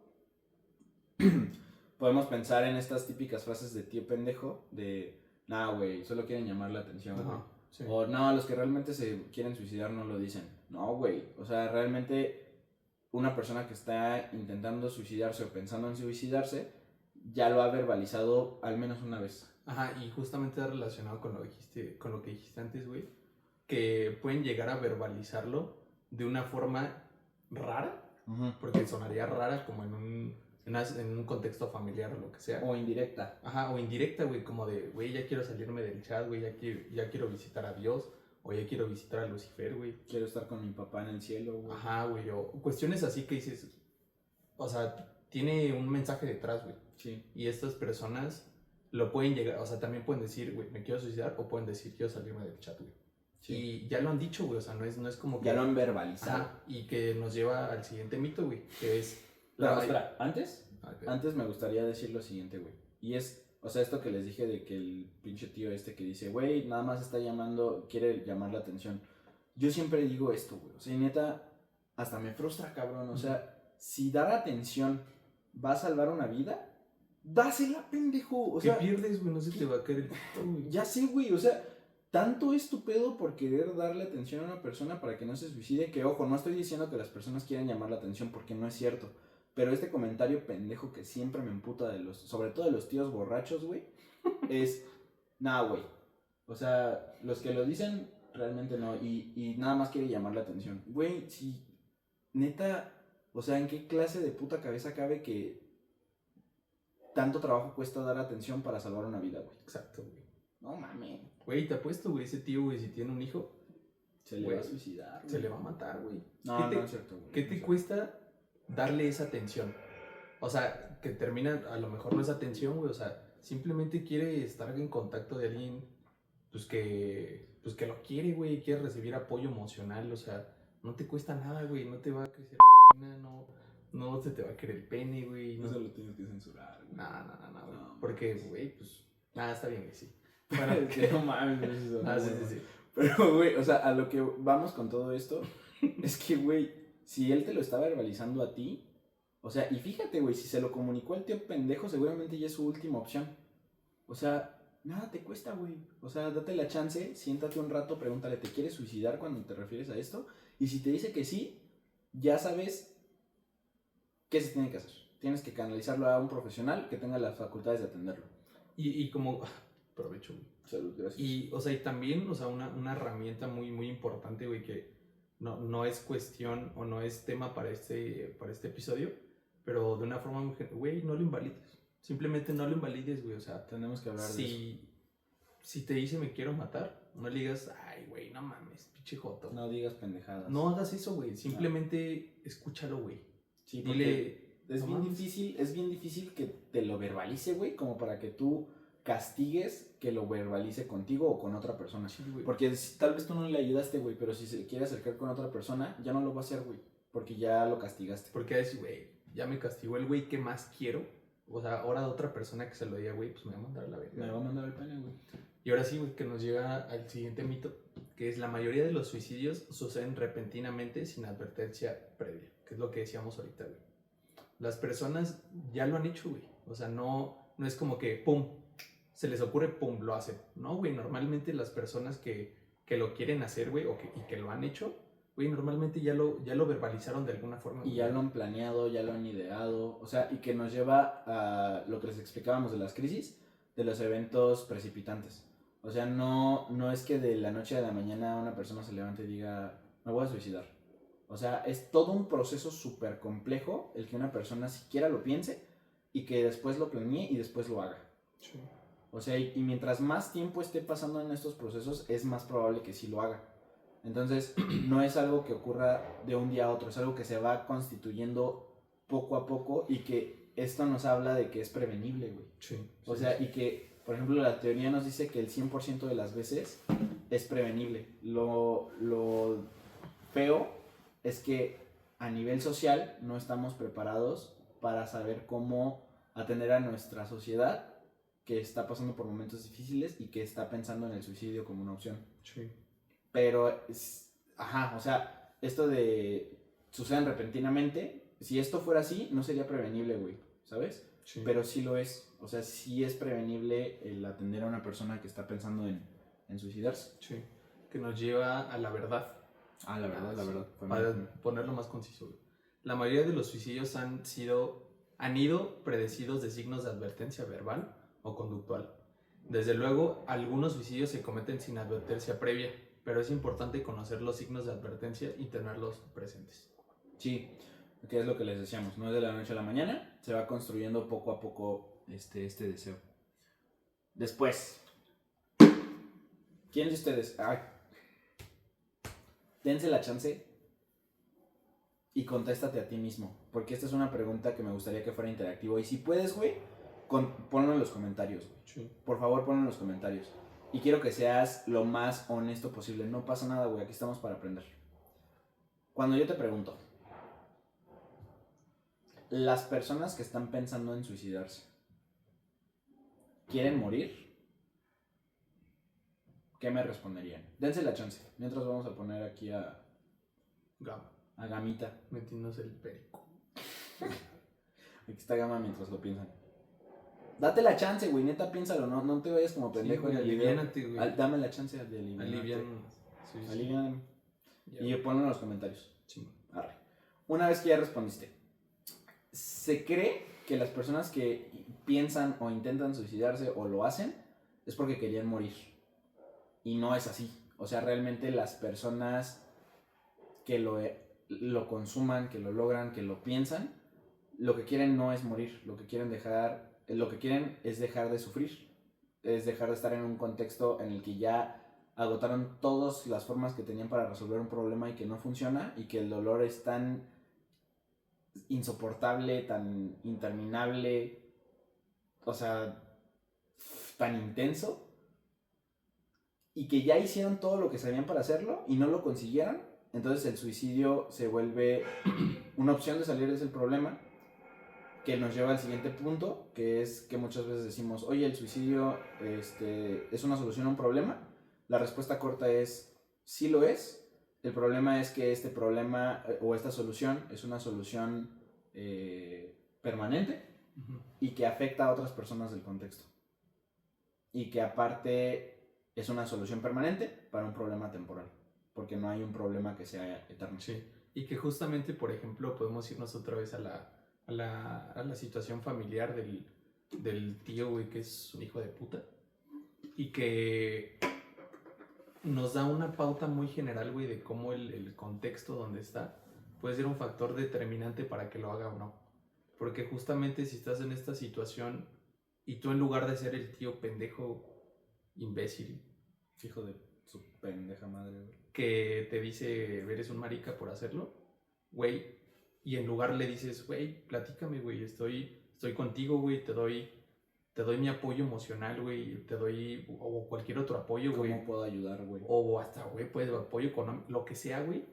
podemos pensar en estas típicas frases de tío pendejo de, nah, güey, solo quieren llamar la atención, güey. Sí. O no, los que realmente se quieren suicidar no lo dicen. No, güey, o sea, realmente una persona que está intentando suicidarse o pensando en suicidarse ya lo ha verbalizado al menos una vez. Ajá, y justamente relacionado con lo que dijiste antes, güey, que pueden llegar a verbalizarlo de una forma rara, porque sonaría rara como en un contexto familiar o lo que sea. O indirecta. Ajá, o indirecta, güey, como de, güey, ya quiero salirme del chat, güey, ya quiero visitar a Dios, o ya quiero visitar a Lucifer, güey. Quiero estar con mi papá en el cielo, güey. Ajá, güey, o cuestiones así que dices, o sea, tiene un mensaje detrás, güey. Sí. Y estas personas lo pueden llegar, o sea, también pueden decir, güey, me quiero suicidar, o pueden decir, quiero salirme del chat, güey. Sí. Y ya lo han dicho, güey, o sea, no es como que... Ya lo han verbalizado. Ajá, y que nos lleva al siguiente mito, güey, que es... Pero, espera, antes me gustaría decir lo siguiente, güey. Y es, o sea, esto que les dije de que el pinche tío este que dice, güey, nada más está llamando, quiere llamar la atención. Yo siempre digo esto, güey. O sea, y neta, hasta me frustra, cabrón. O sea, si dar atención va a salvar una vida, dásela, pendejo. O sea, ¿qué pierdes, güey? No se te va a caer el pito, güey. Ya sé, güey, o sea, tanto es tu pedo por querer darle atención a una persona para que no se suicide, que ojo, no estoy diciendo que las personas quieran llamar la atención porque no es cierto. Pero este comentario pendejo que siempre me emputa sobre todo de los tíos borrachos, güey, es, nah, güey. O sea, los que lo dicen realmente no, y nada más quiere llamar la atención. Güey, si neta, o sea, ¿en qué clase de puta cabeza cabe que tanto trabajo cuesta dar atención para salvar una vida, güey? Exacto, güey. No mames. Güey, te apuesto, güey, ese tío, güey, si tiene un hijo, se le va a suicidar, güey. Se le va a matar, güey. No, no es cierto, güey. ¿Qué te cuesta darle esa atención? O sea, que termina, a lo mejor no es atención, güey, o sea, simplemente quiere estar en contacto de alguien, pues que lo quiere, güey, quiere recibir apoyo emocional, o sea, no te cuesta nada, güey, no te va a crecer la vagina, no se te va a caer el pene, güey. No se lo tienes que censurar, güey. No, güey. Porque, güey, pues, nada, está bien, güey, sí. Bueno, no mames, eso. Sí. Pero, güey, o sea, a lo que vamos con todo esto es que, güey, si él te lo está verbalizando a ti, o sea, y fíjate, güey, si se lo comunicó al tío pendejo, seguramente ya es su última opción. O sea, nada te cuesta, güey. O sea, date la chance, siéntate un rato, pregúntale, ¿te quieres suicidar cuando te refieres a esto? Y si te dice que sí, ya sabes qué se tiene que hacer. Tienes que canalizarlo a un profesional que tenga las facultades de atenderlo. Y como... Provecho, güey. Salud, gracias. Y, o sea, y también, o sea, una herramienta muy, muy importante, güey, que no es cuestión o no es tema para este episodio, pero de una forma muy... Güey, no lo invalides. Simplemente no lo invalides, güey, o sea... Tenemos que hablar de eso. Si te dice me quiero matar, no le digas, ay, güey, no mames, pinche joto. No digas pendejadas. No hagas eso, güey. Simplemente escúchalo, güey. Sí, dile... Es bien difícil que te lo verbalice, güey, como para que tú castigues que lo verbalice contigo o con otra persona. Sí, güey. Porque tal vez tú no le ayudaste, güey, pero si se quiere acercar con otra persona, ya no lo va a hacer, güey, porque ya lo castigaste. Porque a decir, güey, ya me castigó el güey que más quiero. O sea, ahora de otra persona que se lo diga, güey, pues me va a mandar a la verga. Me va a mandar el pene, güey. Y ahora sí, güey, que nos llega al siguiente mito, que es la mayoría de los suicidios suceden repentinamente sin advertencia previa, que es lo que decíamos ahorita, güey. Las personas ya lo han hecho, güey. O sea, no es como que, pum, se les ocurre, pum, lo hacen. No, güey, normalmente las personas que lo quieren hacer, güey, y que lo han hecho, güey, normalmente ya lo verbalizaron de alguna forma. Y ya lo han planeado, ya lo han ideado, o sea, y que nos lleva a lo que les explicábamos de las crisis, de los eventos precipitantes. O sea, no es que de la noche a la mañana una persona se levante y diga, me voy a suicidar. O sea, es todo un proceso súper complejo el que una persona siquiera lo piense y que después lo planee y después lo haga. Sí. O sea, y mientras más tiempo esté pasando en estos procesos, es más probable que sí lo haga. Entonces, no es algo que ocurra de un día a otro, es algo que se va constituyendo poco a poco y que esto nos habla de que es prevenible, güey. Sí. O sea, y que, por ejemplo, la teoría nos dice que el 100% de las veces es prevenible. Lo feo es que a nivel social no estamos preparados para saber cómo atender a nuestra sociedad que está pasando por momentos difíciles y que está pensando en el suicidio como una opción. Sí. Pero, o sea, esto de suceden repentinamente, si esto fuera así, no sería prevenible, güey, ¿sabes? Sí. Pero sí lo es, o sea, sí es prevenible el atender a una persona que está pensando en suicidarse. Sí, que nos lleva a la verdad. Ah, la verdad. Para ponerlo más conciso, güey. La mayoría de los suicidios han sido han ido predecidos de signos de advertencia verbal o conductual. Desde luego, algunos suicidios se cometen sin advertencia previa, pero es importante conocer los signos de advertencia y tenerlos presentes. Sí, que es lo que les decíamos, no es de la noche a la mañana, se va construyendo poco a poco este deseo. Después, ¿quién de ustedes? Dense la chance y contéstate a ti mismo, porque esta es una pregunta que me gustaría que fuera interactivo. Y si puedes, güey, ponlo en los comentarios, güey. Sí. Por favor, ponlo en los comentarios. Y quiero que seas lo más honesto posible. No pasa nada, güey, aquí estamos para aprender. Cuando yo te pregunto, las personas que están pensando en suicidarse, ¿quieren morir? ¿Qué me responderían? Dense la chance. Mientras vamos a poner aquí a Gamita. Metiéndose el perico. Aquí está Gama mientras lo piensan. Date la chance, güey. Neta, piénsalo. No te vayas como pendejo en el video. Aliviánate, güey. Dame la chance de aliviánate. Aliviáname. Y ponlo en los comentarios. Sí. Arre. Una vez que ya respondiste, se cree que las personas que piensan o intentan suicidarse o lo hacen es porque querían morir. Y no es así. O sea, realmente las personas que lo consuman, que lo logran, que lo piensan, lo que quieren no es morir. Lo que quieren es dejar de sufrir. Es dejar de estar en un contexto en el que ya agotaron todas las formas que tenían para resolver un problema y que no funciona, y que el dolor es tan insoportable, tan interminable, o sea, tan intenso, y que ya hicieron todo lo que sabían para hacerlo y no lo consiguieron. Entonces el suicidio se vuelve una opción de salir de ese problema, que nos lleva al siguiente punto, que es que muchas veces decimos, oye, el suicidio es una solución a un problema. La respuesta corta es, sí lo es. El problema es que este problema o esta solución es una solución permanente y que afecta a otras personas del contexto. Y que aparte es una solución permanente para un problema temporal, porque no hay un problema que sea eterno. Sí, y que justamente, por ejemplo, podemos irnos otra vez a la situación familiar del tío, güey, que es un hijo de puta, y que nos da una pauta muy general, güey, de cómo el contexto donde está puede ser un factor determinante para que lo haga o no. Porque justamente si estás en esta situación y tú, en lugar de ser el tío pendejo, imbécil, hijo de su pendeja madre, güey, que te dice eres un marica por hacerlo, güey, y en lugar le dices, güey, platícame, güey, estoy contigo, güey, te doy mi apoyo emocional, güey, te doy, o cualquier otro apoyo, güey. ¿Cómo puedo ayudar, güey? O hasta, güey, pues apoyo económico, lo que sea, güey,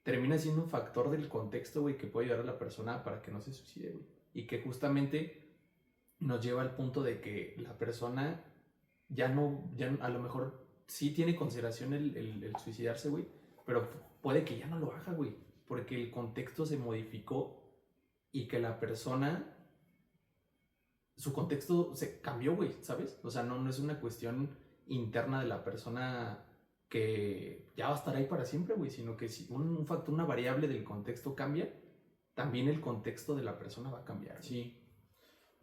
termina siendo un factor del contexto, güey, que puede ayudar a la persona para que no se suicide, güey. Y que justamente nos lleva al punto de que la persona ya a lo mejor sí tiene consideración el suicidarse, güey, pero puede que ya no lo haga, güey, porque el contexto se modificó y que la persona, su contexto se cambió, güey, ¿sabes? O sea, no es una cuestión interna de la persona que ya va a estar ahí para siempre, güey, sino que si un factor, una variable del contexto cambia, también el contexto de la persona va a cambiar, güey. Sí.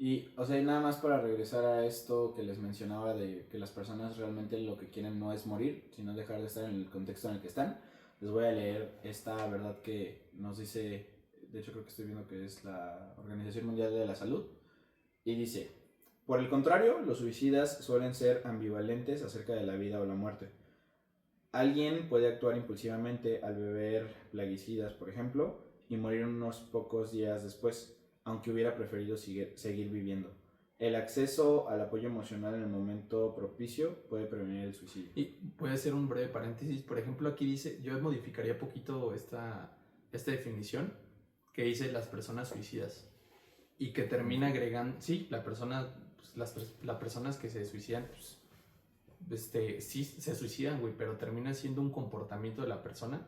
Y, o sea, nada más para regresar a esto que les mencionaba de que las personas realmente lo que quieren no es morir, sino dejar de estar en el contexto en el que están, les voy a leer esta verdad que nos dice, de hecho creo que estoy viendo que es la Organización Mundial de la Salud, y dice, por el contrario, los suicidas suelen ser ambivalentes acerca de la vida o la muerte. Alguien puede actuar impulsivamente al beber plaguicidas, por ejemplo, y morir unos pocos días después, aunque hubiera preferido seguir viviendo. El acceso al apoyo emocional en el momento propicio puede prevenir el suicidio. Y puede ser un breve paréntesis. Por ejemplo, aquí dice, yo modificaría poquito esta definición, que dice las personas suicidas, y que termina agregando, sí, la persona, pues, las personas que se suicidan, pues, sí se suicidan, güey, pero termina siendo un comportamiento de la persona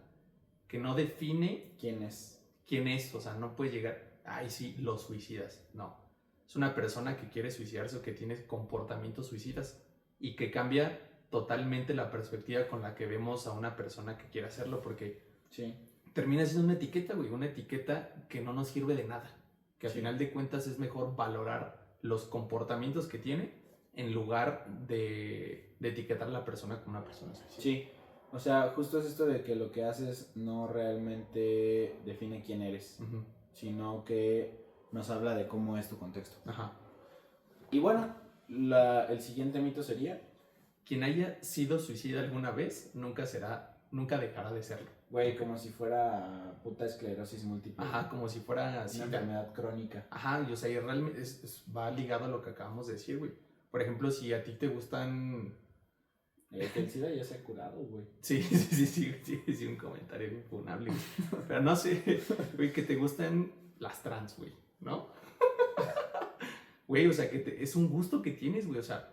que no define quién es. O sea, no puede llegar, ay, sí, los suicidas, no. Es una persona que quiere suicidarse o que tiene comportamientos suicidas y que cambia totalmente la perspectiva con la que vemos a una persona que quiere hacerlo, porque sí, termina siendo una etiqueta, güey, una etiqueta que no nos sirve de nada, Que al final de cuentas es mejor valorar los comportamientos que tiene en lugar de etiquetar a la persona como una persona suicida. Sí, o sea, justo es esto de que lo que haces no realmente define quién eres, Uh-huh. sino que nos habla de cómo es tu contexto. Ajá. Y bueno, el siguiente mito sería... Quien haya sido suicida alguna vez nunca dejará de serlo. Güey, como si fuera puta esclerosis múltiple. Ajá, como si fuera una enfermedad crónica. Ajá, y o sea, y realmente va ligado a lo que acabamos de decir, güey. Por ejemplo, si a ti te gustan... Que el SIDA ya se ha curado, güey. Sí, un comentario infunable, güey. Pero no sé, güey, que te gustan las trans, güey, ¿no? Güey, o sea, es un gusto que tienes, güey, o sea,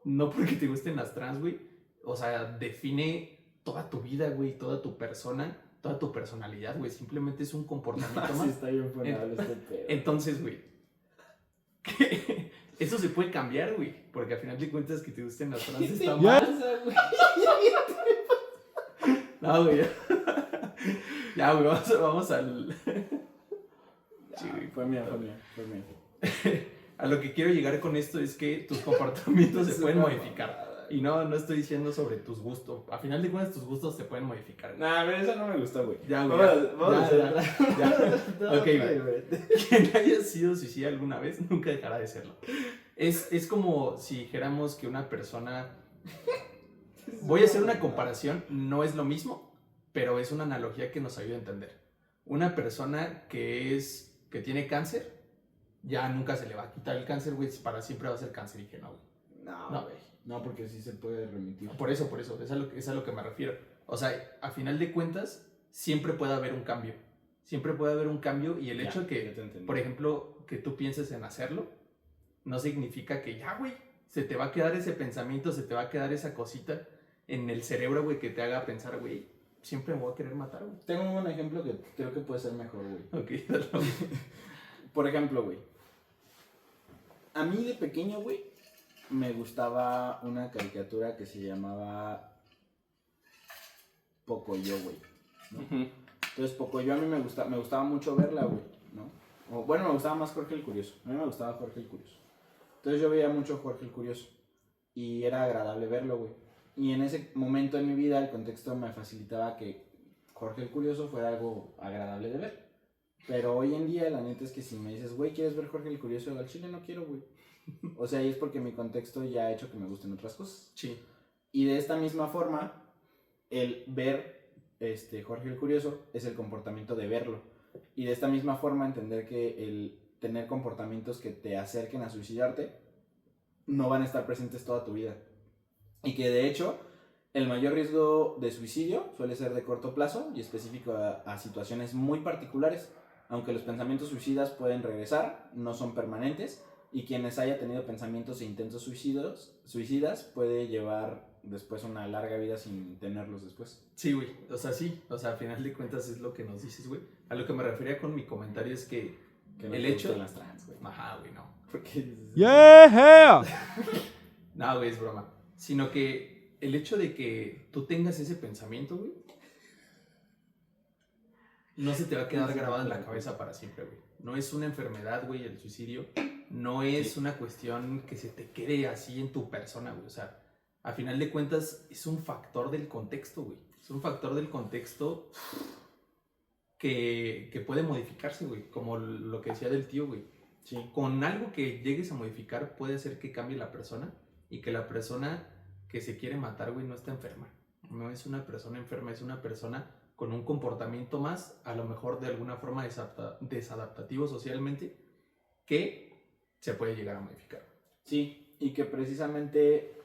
no porque te gusten las trans, güey, o sea, define toda tu vida, güey, toda tu persona, toda tu personalidad, güey, simplemente es un comportamiento más. Sí, está bien funable este pedo. Entonces, güey, eso se puede cambiar, güey, porque al final de cuentas que te gusten las trans está mal. No, güey, ya, güey, vamos al... Sí, güey, fue mío. A lo que quiero llegar con esto es que tus comportamientos se pueden modificar. Y no estoy diciendo sobre tus gustos. A final de cuentas, tus gustos se pueden modificar. Nah, pero eso no me gustó, güey. Ya, güey. Ok, güey. Quien haya sido suicida alguna vez, nunca dejará de serlo. Es como si dijéramos que una persona... Voy a hacer una comparación, no es lo mismo, pero es una analogía que nos ayuda a entender. Una persona que tiene cáncer, ya nunca se le va a quitar el cáncer, güey, para siempre va a ser cancerígeno, güey. No, güey. No, porque sí se puede remitir. Por eso, es a lo que me refiero. O sea, a final de cuentas, siempre puede haber un cambio. Siempre puede haber un cambio y el hecho de que, por ejemplo, que tú pienses en hacerlo, no significa que ya, güey, se te va a quedar ese pensamiento, se te va a quedar esa cosita en el cerebro, güey, que te haga pensar, güey, siempre me voy a querer matar, güey. Tengo un ejemplo que creo que puede ser mejor, güey. Ok, dale. Por ejemplo, güey. A mí de pequeño, güey, me gustaba una caricatura que se llamaba Pocoyo, güey, ¿no? Uh-huh. Entonces, Pocoyo a mí me gustaba mucho verla, güey, ¿no? O, bueno, me gustaba más Jorge el Curioso. A mí me gustaba Jorge el Curioso. Entonces yo veía mucho Jorge el Curioso. Y era agradable verlo, güey. Y en ese momento en mi vida el contexto me facilitaba que Jorge el Curioso fuera algo agradable de ver. Pero hoy en día la neta es que si me dices, güey, ¿quieres ver Jorge el Curioso? Al chile no quiero, güey. O sea, y es porque mi contexto ya ha hecho que me gusten otras cosas. Sí. Y de esta misma forma, el ver Jorge el Curioso es el comportamiento de verlo. Y de esta misma forma entender que el tener comportamientos que te acerquen a suicidarte no van a estar presentes toda tu vida. Y que de hecho el mayor riesgo de suicidio suele ser de corto plazo y específico a situaciones muy particulares. Aunque los pensamientos suicidas pueden regresar, no son permanentes. Y quienes haya tenido pensamientos e intentos suicidas puede llevar después una larga vida sin tenerlos después. Sí, güey. O sea, sí. O sea, al final de cuentas es lo que nos dices, güey. A lo que me refería con mi comentario es que no el hecho de las trans, güey. Ajá, güey, no. Porque... ¡Yeah! No, güey, es broma. Sino que el hecho de que tú tengas ese pensamiento, güey, no se te va a quedar grabado en la cabeza para siempre, güey. No es una enfermedad, güey, el suicidio. No es una cuestión que se te quede así en tu persona, güey. O sea, a final de cuentas es un factor del contexto, güey. Es un factor del contexto que puede modificarse, güey. Como lo que decía del tío, güey. Sí. Con algo que llegues a modificar puede hacer que cambie la persona y que la persona que se quiere matar, güey, no está enferma. No es una persona enferma, es una persona con un comportamiento más, a lo mejor de alguna forma desadaptativo socialmente, que se puede llegar a modificar. Sí, y que precisamente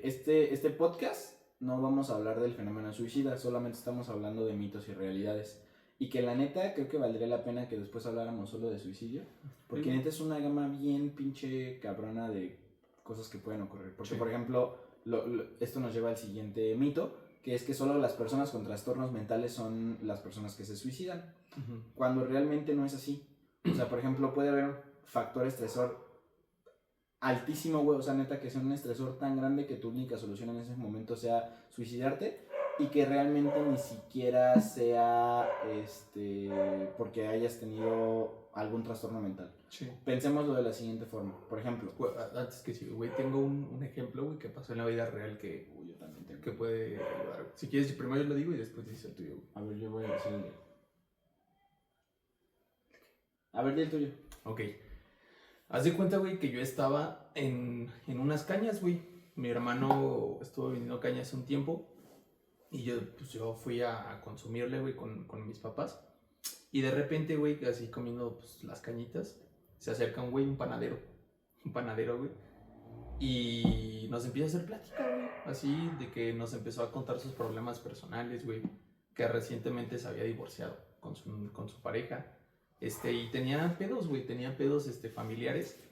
este podcast no vamos a hablar del fenómeno suicida, solamente estamos hablando de mitos y realidades. Y que la neta creo que valdría la pena que después habláramos solo de suicidio, porque neta es una gama bien pinche cabrona de cosas que pueden ocurrir. Porque, por ejemplo, esto nos lleva al siguiente mito, que es que solo las personas con trastornos mentales son las personas que se suicidan, cuando realmente no es así. O sea, por ejemplo, puede haber un factor estresor altísimo, güey, o sea, neta, que sea un estresor tan grande que tu única solución en ese momento sea suicidarte, y que realmente ni siquiera sea porque hayas tenido algún trastorno mental. Sí. Pensémoslo de la siguiente forma. Por ejemplo, Antes que sí, güey, tengo un ejemplo, güey, que pasó en la vida real que yo también tengo. que puede ayudar. Si quieres, primero yo lo digo y después dices el tuyo, güey. A ver, yo voy a decir el... A ver, di el tuyo. Ok. Haz de cuenta, güey, que yo estaba en unas cañas, güey. Mi hermano estuvo vendiendo cañas un tiempo y yo fui a consumirle, güey, con mis papás. Y de repente, güey, así comiendo pues, las cañitas, se acerca un güey, un panadero, güey. Y nos empieza a hacer plática, güey. Así de que nos empezó a contar sus problemas personales, güey. Que recientemente se había divorciado con su pareja. Y tenía pedos, güey. Tenía pedos familiares.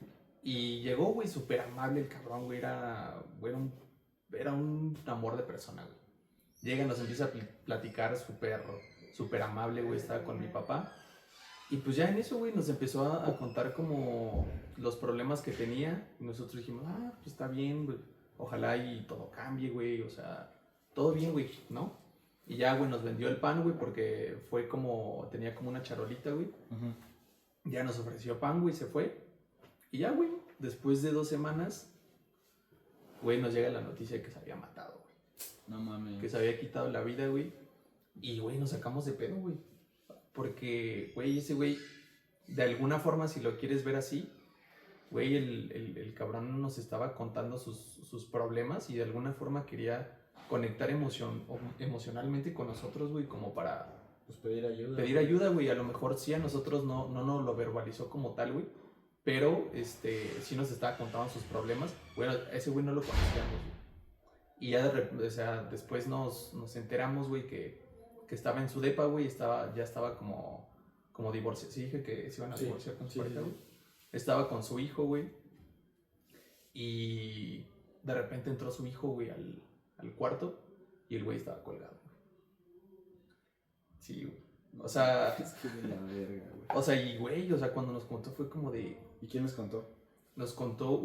Y llegó, güey, súper amable el cabrón, güey. Era un amor de persona, güey. Llega, nos empieza a platicar súper amable, güey. Estaba con mi papá. Y pues ya en eso, güey, nos empezó a contar como los problemas que tenía. Y nosotros dijimos, pues está bien, güey. Ojalá y todo cambie, güey. O sea, todo bien, güey, ¿no? Y ya, güey, nos vendió el pan, güey, porque tenía como una charolita, güey. Uh-huh. Ya nos ofreció pan, güey, se fue. Y ya, güey, después de 2 semanas, güey, nos llega la noticia de que se había matado, güey. No mames. Que se había quitado la vida, güey. Y, güey, nos sacamos de pedo, güey. Porque, güey, ese güey, de alguna forma, si lo quieres ver así, güey, el cabrón nos estaba contando sus problemas y de alguna forma quería conectar emocionalmente con nosotros, güey, como para... Pues pedir ayuda. Pedir ayuda, güey. A lo mejor sí a nosotros no nos lo verbalizó como tal, güey. Pero, sí nos estaba contando sus problemas. Bueno, ese güey no lo conocíamos, güey. Y ya después nos enteramos, güey, que estaba en su depa, güey, ya estaba como divorciado. Sí, dije que se iban a divorciar con su pareja, güey. Estaba con su hijo, güey. Y de repente entró su hijo, güey, al cuarto y el güey estaba colgado, güey. Sí, güey. O sea... Es que de la verga, güey. O sea, y güey, o sea, cuando nos contó fue como de... ¿Y quién nos contó? Nos contó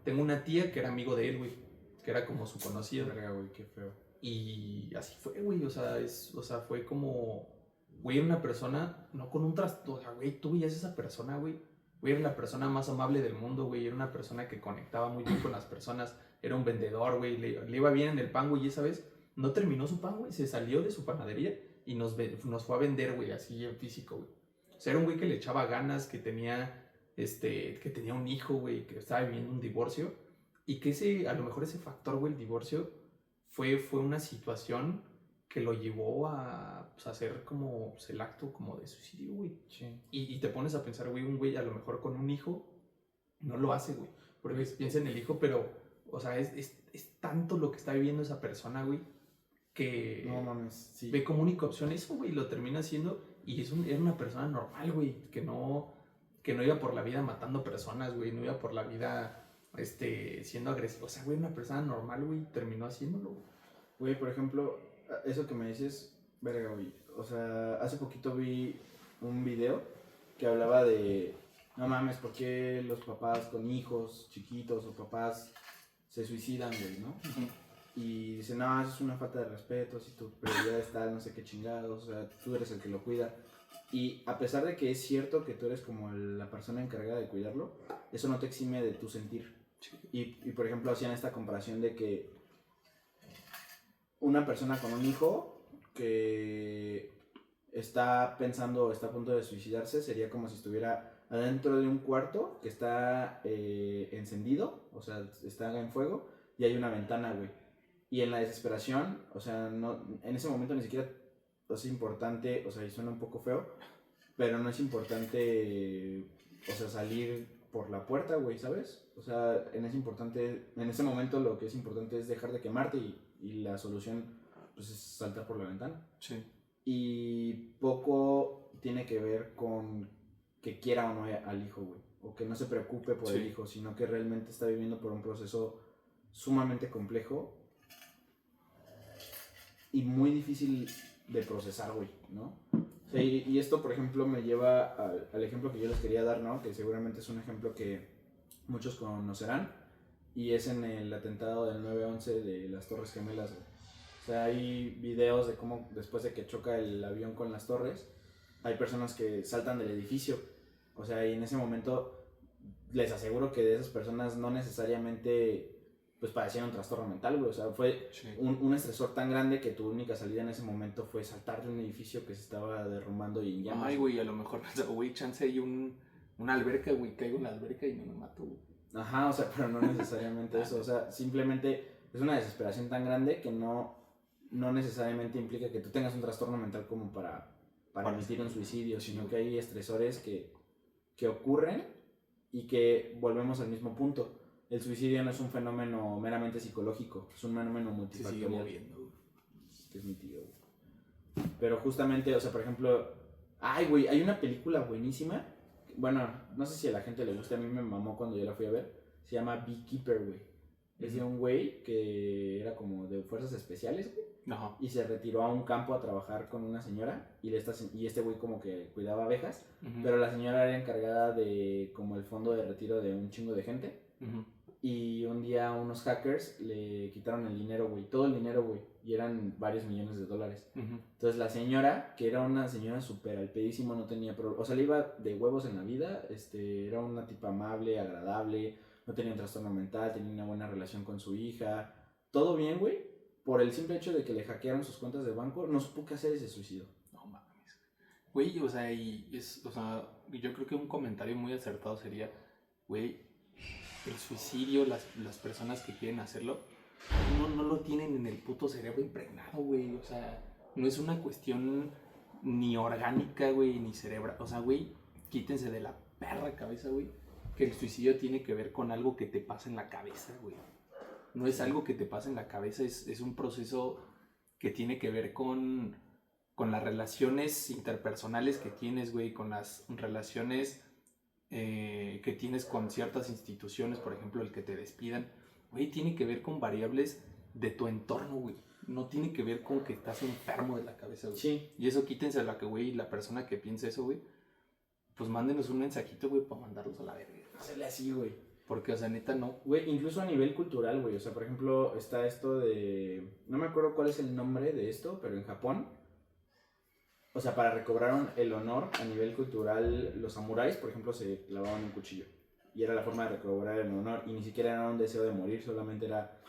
tengo una tía que era amigo de él, güey. Que era como su conocido. Verga, güey, qué feo. Y así fue, güey, o sea, fue como, güey, era una persona, no con un trastorno, o sea, güey, tú veías esa persona, güey, era la persona más amable del mundo, güey, era una persona que conectaba muy bien con las personas, era un vendedor, güey, le iba bien en el pan, güey, y esa vez no terminó su pan, güey, se salió de su panadería y nos fue a vender, güey, así en físico, güey. O sea, era un güey que le echaba ganas, que tenía un hijo, güey, que estaba viviendo un divorcio, y que a lo mejor ese factor, güey, el divorcio, fue una situación que lo llevó a hacer como pues, el acto como de suicidio, güey. Sí. Y te pones a pensar, güey, un güey a lo mejor con un hijo no lo hace, güey. Porque piensa en el hijo, pero, o sea, es tanto lo que está viviendo esa persona, güey, que no mames, sí. Ve como única opción eso, güey, y lo termina haciendo. Y era una persona normal, güey, que no iba por la vida matando personas, güey, no iba por la vida... siendo agresivo, o sea, güey, una persona normal, güey, terminó haciéndolo. Güey, por ejemplo, eso que me dices, verga, güey, o sea, hace poquito vi un video que hablaba de, no mames, ¿por qué los papás con hijos chiquitos o papás se suicidan, güey, no? Uh-huh. Y dicen, no, eso es una falta de respeto, si tu prioridad está no sé qué chingados, o sea, tú eres el que lo cuida. Y a pesar de que es cierto que tú eres como la persona encargada de cuidarlo, eso no te exime de tu sentir. Y por ejemplo hacían esta comparación de que una persona con un hijo que está a punto de suicidarse, sería como si estuviera adentro de un cuarto que está encendido, o sea, está en fuego, y hay una ventana, güey. Y en la desesperación, o sea, no, en ese momento ni siquiera es importante, o sea, y suena un poco feo, pero no es importante, o sea, salir por la puerta, güey, ¿sabes? O sea, en ese momento lo que es importante es dejar de quemarte y la solución, pues, es saltar por la ventana. Sí. Y poco tiene que ver con que quiera o no al hijo, güey, o que no se preocupe por el hijo, sino que realmente está viviendo por un proceso sumamente complejo y muy difícil de procesar, güey, ¿no? O sea, y esto, por ejemplo, me lleva al ejemplo que yo les quería dar, ¿no? Que seguramente es un ejemplo que muchos conocerán, y es en el atentado del 9/11 de las Torres Gemelas, güey. O sea, hay videos de cómo después de que choca el avión con las torres, hay personas que saltan del edificio O sea, y en ese momento les aseguro que de esas personas no necesariamente pues padecían un trastorno mental, güey. O sea, fue un estresor tan grande que tu única salida en ese momento fue saltar de un edificio que se estaba derrumbando y en llamas. Ay, güey, a lo mejor, güey, chance hay una alberca, güey, caigo en la alberca y no me mato, güey. Ajá, o sea, pero no necesariamente eso. O sea, simplemente es una desesperación tan grande que no necesariamente implica que tú tengas un trastorno mental como para emitir un suicidio, sino que hay estresores que ocurren y que volvemos al mismo punto. El suicidio no es un fenómeno meramente psicológico, es un fenómeno multifactorial. Se sigue moviendo, güey. Que es mi tío, güey. Pero justamente, o sea, por ejemplo, ay, güey, hay una película buenísima. Bueno, no sé si a la gente le gusta, a mí me mamó cuando yo la fui a ver. Se llama Beekeeper, güey. Es de un güey que era como de fuerzas especiales, güey. Ajá. Y se retiró a un campo a trabajar con una señora. Y este güey como que cuidaba abejas. Pero la señora era encargada de como el fondo de retiro de un chingo de gente. Y un día unos hackers le quitaron el dinero, güey. Todo el dinero, güey. Y eran varios millones de dólares. Entonces la señora, que era una señora súper al pedísimo, no tenía problema. O sea, le iba de huevos en la vida. Era una tipa amable, agradable. No tenía un trastorno mental. Tenía una buena relación con su hija. Todo bien, güey. Por el simple hecho de que le hackearon sus cuentas de banco, no supo qué hacer y se suicidó. No mames. Güey, o sea, yo creo que un comentario muy acertado sería, güey, el suicidio, las personas que quieren hacerlo, no lo tienen en el puto cerebro impregnado, güey. O sea, no es una cuestión ni orgánica, güey, ni cerebral. O sea, güey, quítense de la perra cabeza, güey, que el suicidio tiene que ver con algo que te pasa en la cabeza, güey. No es algo que te pasa en la cabeza, es un proceso que tiene que ver con las relaciones interpersonales que tienes, güey, con las relaciones que tienes con ciertas instituciones, por ejemplo, el que te despidan, güey, tiene que ver con variables de tu entorno, güey. No tiene que ver con que estás enfermo de la cabeza, güey. Sí. Y eso quítense a la que, güey, la persona que piense eso, güey, pues mándenos un mensajito, güey, para mandarlos a la verga. Hacerle así, güey. Porque, o sea, neta, no. Güey, incluso a nivel cultural, güey. O sea, por ejemplo, está esto de... No me acuerdo cuál es el nombre de esto, pero en Japón... O sea, para recobrar el honor a nivel cultural, los samuráis, por ejemplo, se clavaban un cuchillo. Y era la forma de recobrar el honor. Y ni siquiera era un deseo de morir, solamente era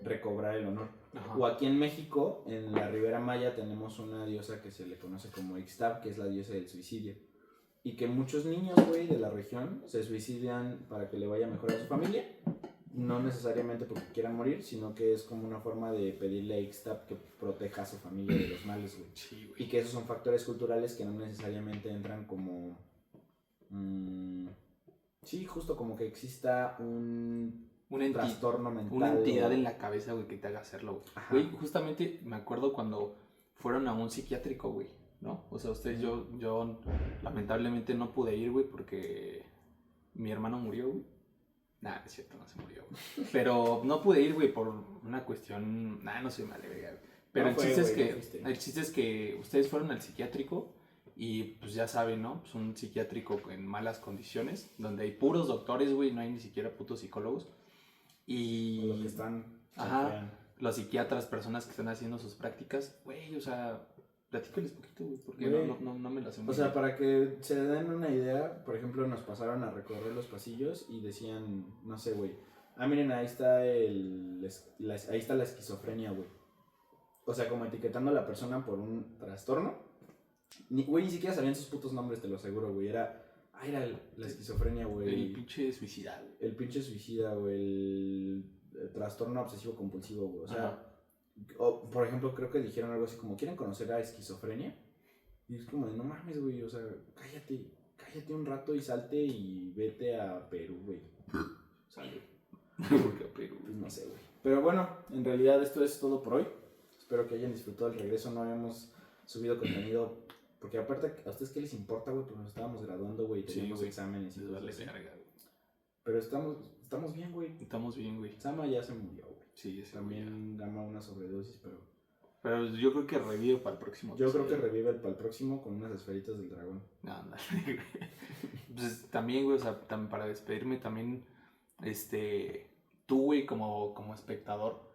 recobrar el honor. Ajá. O aquí en México, en la Ribera Maya, tenemos una diosa que se le conoce como Ixtab, que es la diosa del suicidio. Y que muchos niños, güey, de la región se suicidan para que le vaya mejor a su familia. No necesariamente porque quieran morir, sino que es como una forma de pedirle a Ixtab que proteja a su familia de los males, güey. Sí, güey. Y que esos son factores culturales que no necesariamente entran como... sí, justo como que exista un trastorno mental. Una entidad en la cabeza, güey, que te haga hacerlo, güey. Güey, justamente me acuerdo cuando fueron a un psiquiátrico, güey, ¿no? O sea, ustedes, yo lamentablemente no pude ir, güey, porque mi hermano murió, güey. Nah, es cierto, no se murió, güey. Pero no pude ir, güey, por una cuestión... Nah, no soy mal, güey. Pero No el, fue, chiste es güey, que, no fuiste. el chiste es que ustedes fueron al psiquiátrico y pues ya saben, ¿no? Es un psiquiátrico en malas condiciones, donde hay puros doctores, güey, no hay ni siquiera putos psicólogos. Y... O los que están... Ajá, los psiquiatras, personas que están haciendo sus prácticas, güey, o sea... Platícales poquito, güey, porque Güey, no me lo hacen. O sea, para que se den una idea, por ejemplo, nos pasaron a recorrer los pasillos y decían, no sé, güey, miren, ahí está ahí está la esquizofrenia, güey. O sea, como etiquetando a la persona por un trastorno. Güey, ni siquiera sabían sus putos nombres, te lo aseguro, güey. Era la esquizofrenia, güey. El pinche suicida, güey. El pinche suicida, güey. El trastorno obsesivo compulsivo, güey. O sea... Ajá. O, por ejemplo, creo que dijeron algo así como, ¿quieren conocer a esquizofrenia? Y es como de, no mames, güey, o sea, cállate un rato y salte y vete a Perú, güey. O sea, Porque a Perú. pues no sé, güey. Pero bueno, en realidad esto es todo por hoy. Espero que hayan disfrutado el regreso. No habíamos subido contenido, porque aparte, ¿a ustedes qué les importa, güey? Porque nos estábamos graduando, güey, teníamos exámenes y todo eso. Pero estamos bien, güey. Estamos bien, güey. Sama ya se murió, güey. Sí, También gama una sobredosis, pero yo creo que revive para el próximo. Yo creo que revive para el próximo con unas esferitas del dragón. No, ándale, güey. Pues también, güey, o sea, para despedirme también, tú, güey, como espectador,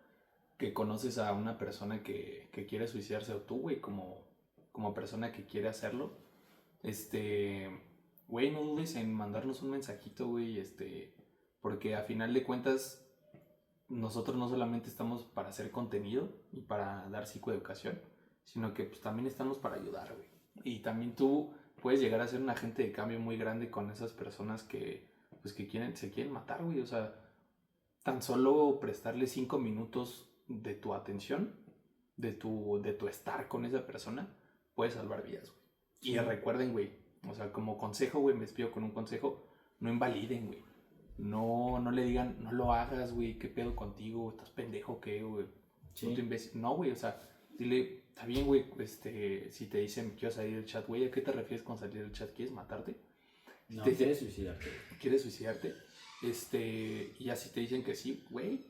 que conoces a una persona que quiere suicidarse, o tú, güey, como persona que quiere hacerlo, güey, no dudes en mandarnos un mensajito, güey, porque a final de cuentas nosotros no solamente estamos para hacer contenido y para dar psicoeducación, sino que pues también estamos para ayudar, güey. Y también tú puedes llegar a ser un agente de cambio muy grande con esas personas que se quieren matar, güey. O sea, tan solo prestarle 5 minutos de tu atención, de tu estar con esa persona, puede salvar vidas, güey. Sí. Y recuerden, güey, o sea, como consejo, güey, me despido con un consejo, no invaliden, güey. No le digan, no lo hagas, güey, qué pedo contigo, estás pendejo, qué, güey. Sí. No te imbécil. No, güey, o sea, dile, está bien, güey, si te dicen, quiero salir del chat, güey, ¿a qué te refieres con salir del chat? ¿Quieres matarte? No, quieres suicidarte. ¿Quieres suicidarte? Y así te dicen que sí, güey,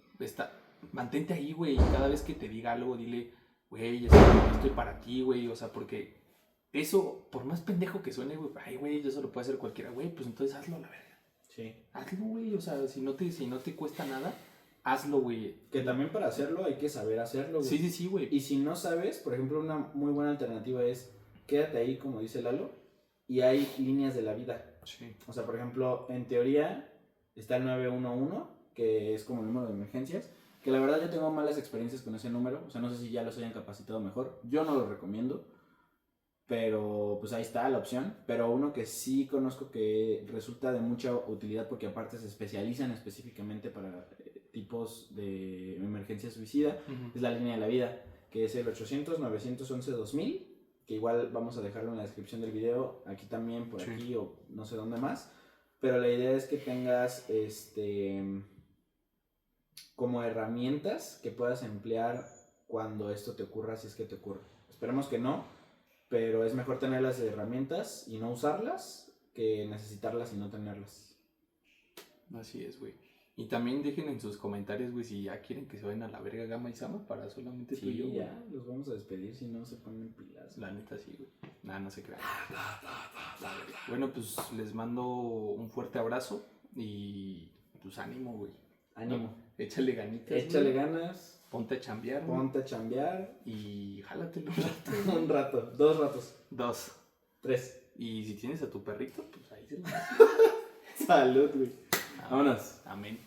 mantente ahí, güey, y cada vez que te diga algo, dile, güey, estoy para ti, güey, o sea, porque eso, por más pendejo que suene, güey, ay, güey, eso lo puede hacer cualquiera, güey, pues entonces hazlo a la verga. Sí. Hazlo, güey, o sea, si no te cuesta nada, hazlo, güey. Que también para hacerlo hay que saber hacerlo, güey. Sí, güey. Y si no sabes, por ejemplo, una muy buena alternativa es quédate ahí, como dice Lalo, y hay líneas de la vida. Sí. O sea, por ejemplo, en teoría está el 911, que es como el número de emergencias, que la verdad yo tengo malas experiencias con ese número, o sea, no sé si ya los hayan capacitado mejor, yo no lo recomiendo, pero pues ahí está la opción. Pero uno que sí conozco que resulta de mucha utilidad porque aparte se especializan específicamente para tipos de emergencia suicida, es la línea de la vida, que es el 800-911-2000, que igual vamos a dejarlo en la descripción del video, aquí también, por aquí o no sé dónde más. Pero la idea es que tengas como herramientas que puedas emplear cuando esto te ocurra, si es que te ocurre. Esperemos que no, pero es mejor tener las herramientas y no usarlas que necesitarlas y no tenerlas. Así es, güey. Y también dejen en sus comentarios, güey, si ya quieren que se vayan a la verga Gama y Sama para solamente tú y yo. Sí, ya, los vamos a despedir si no se ponen pilas. La neta sí, güey. Nada, no se crean. Bueno, pues les mando un fuerte abrazo y pues ánimo, güey. Ánimo. No, échale ganitas. Échale ganas. Ponte a chambear, güey. Ponte a chambear. Y jálatelo un rato. Un rato, 2 ratos. 2. 3. Y si tienes a tu perrito, pues ahí se lo Salud, güey. Vámonos. Amén.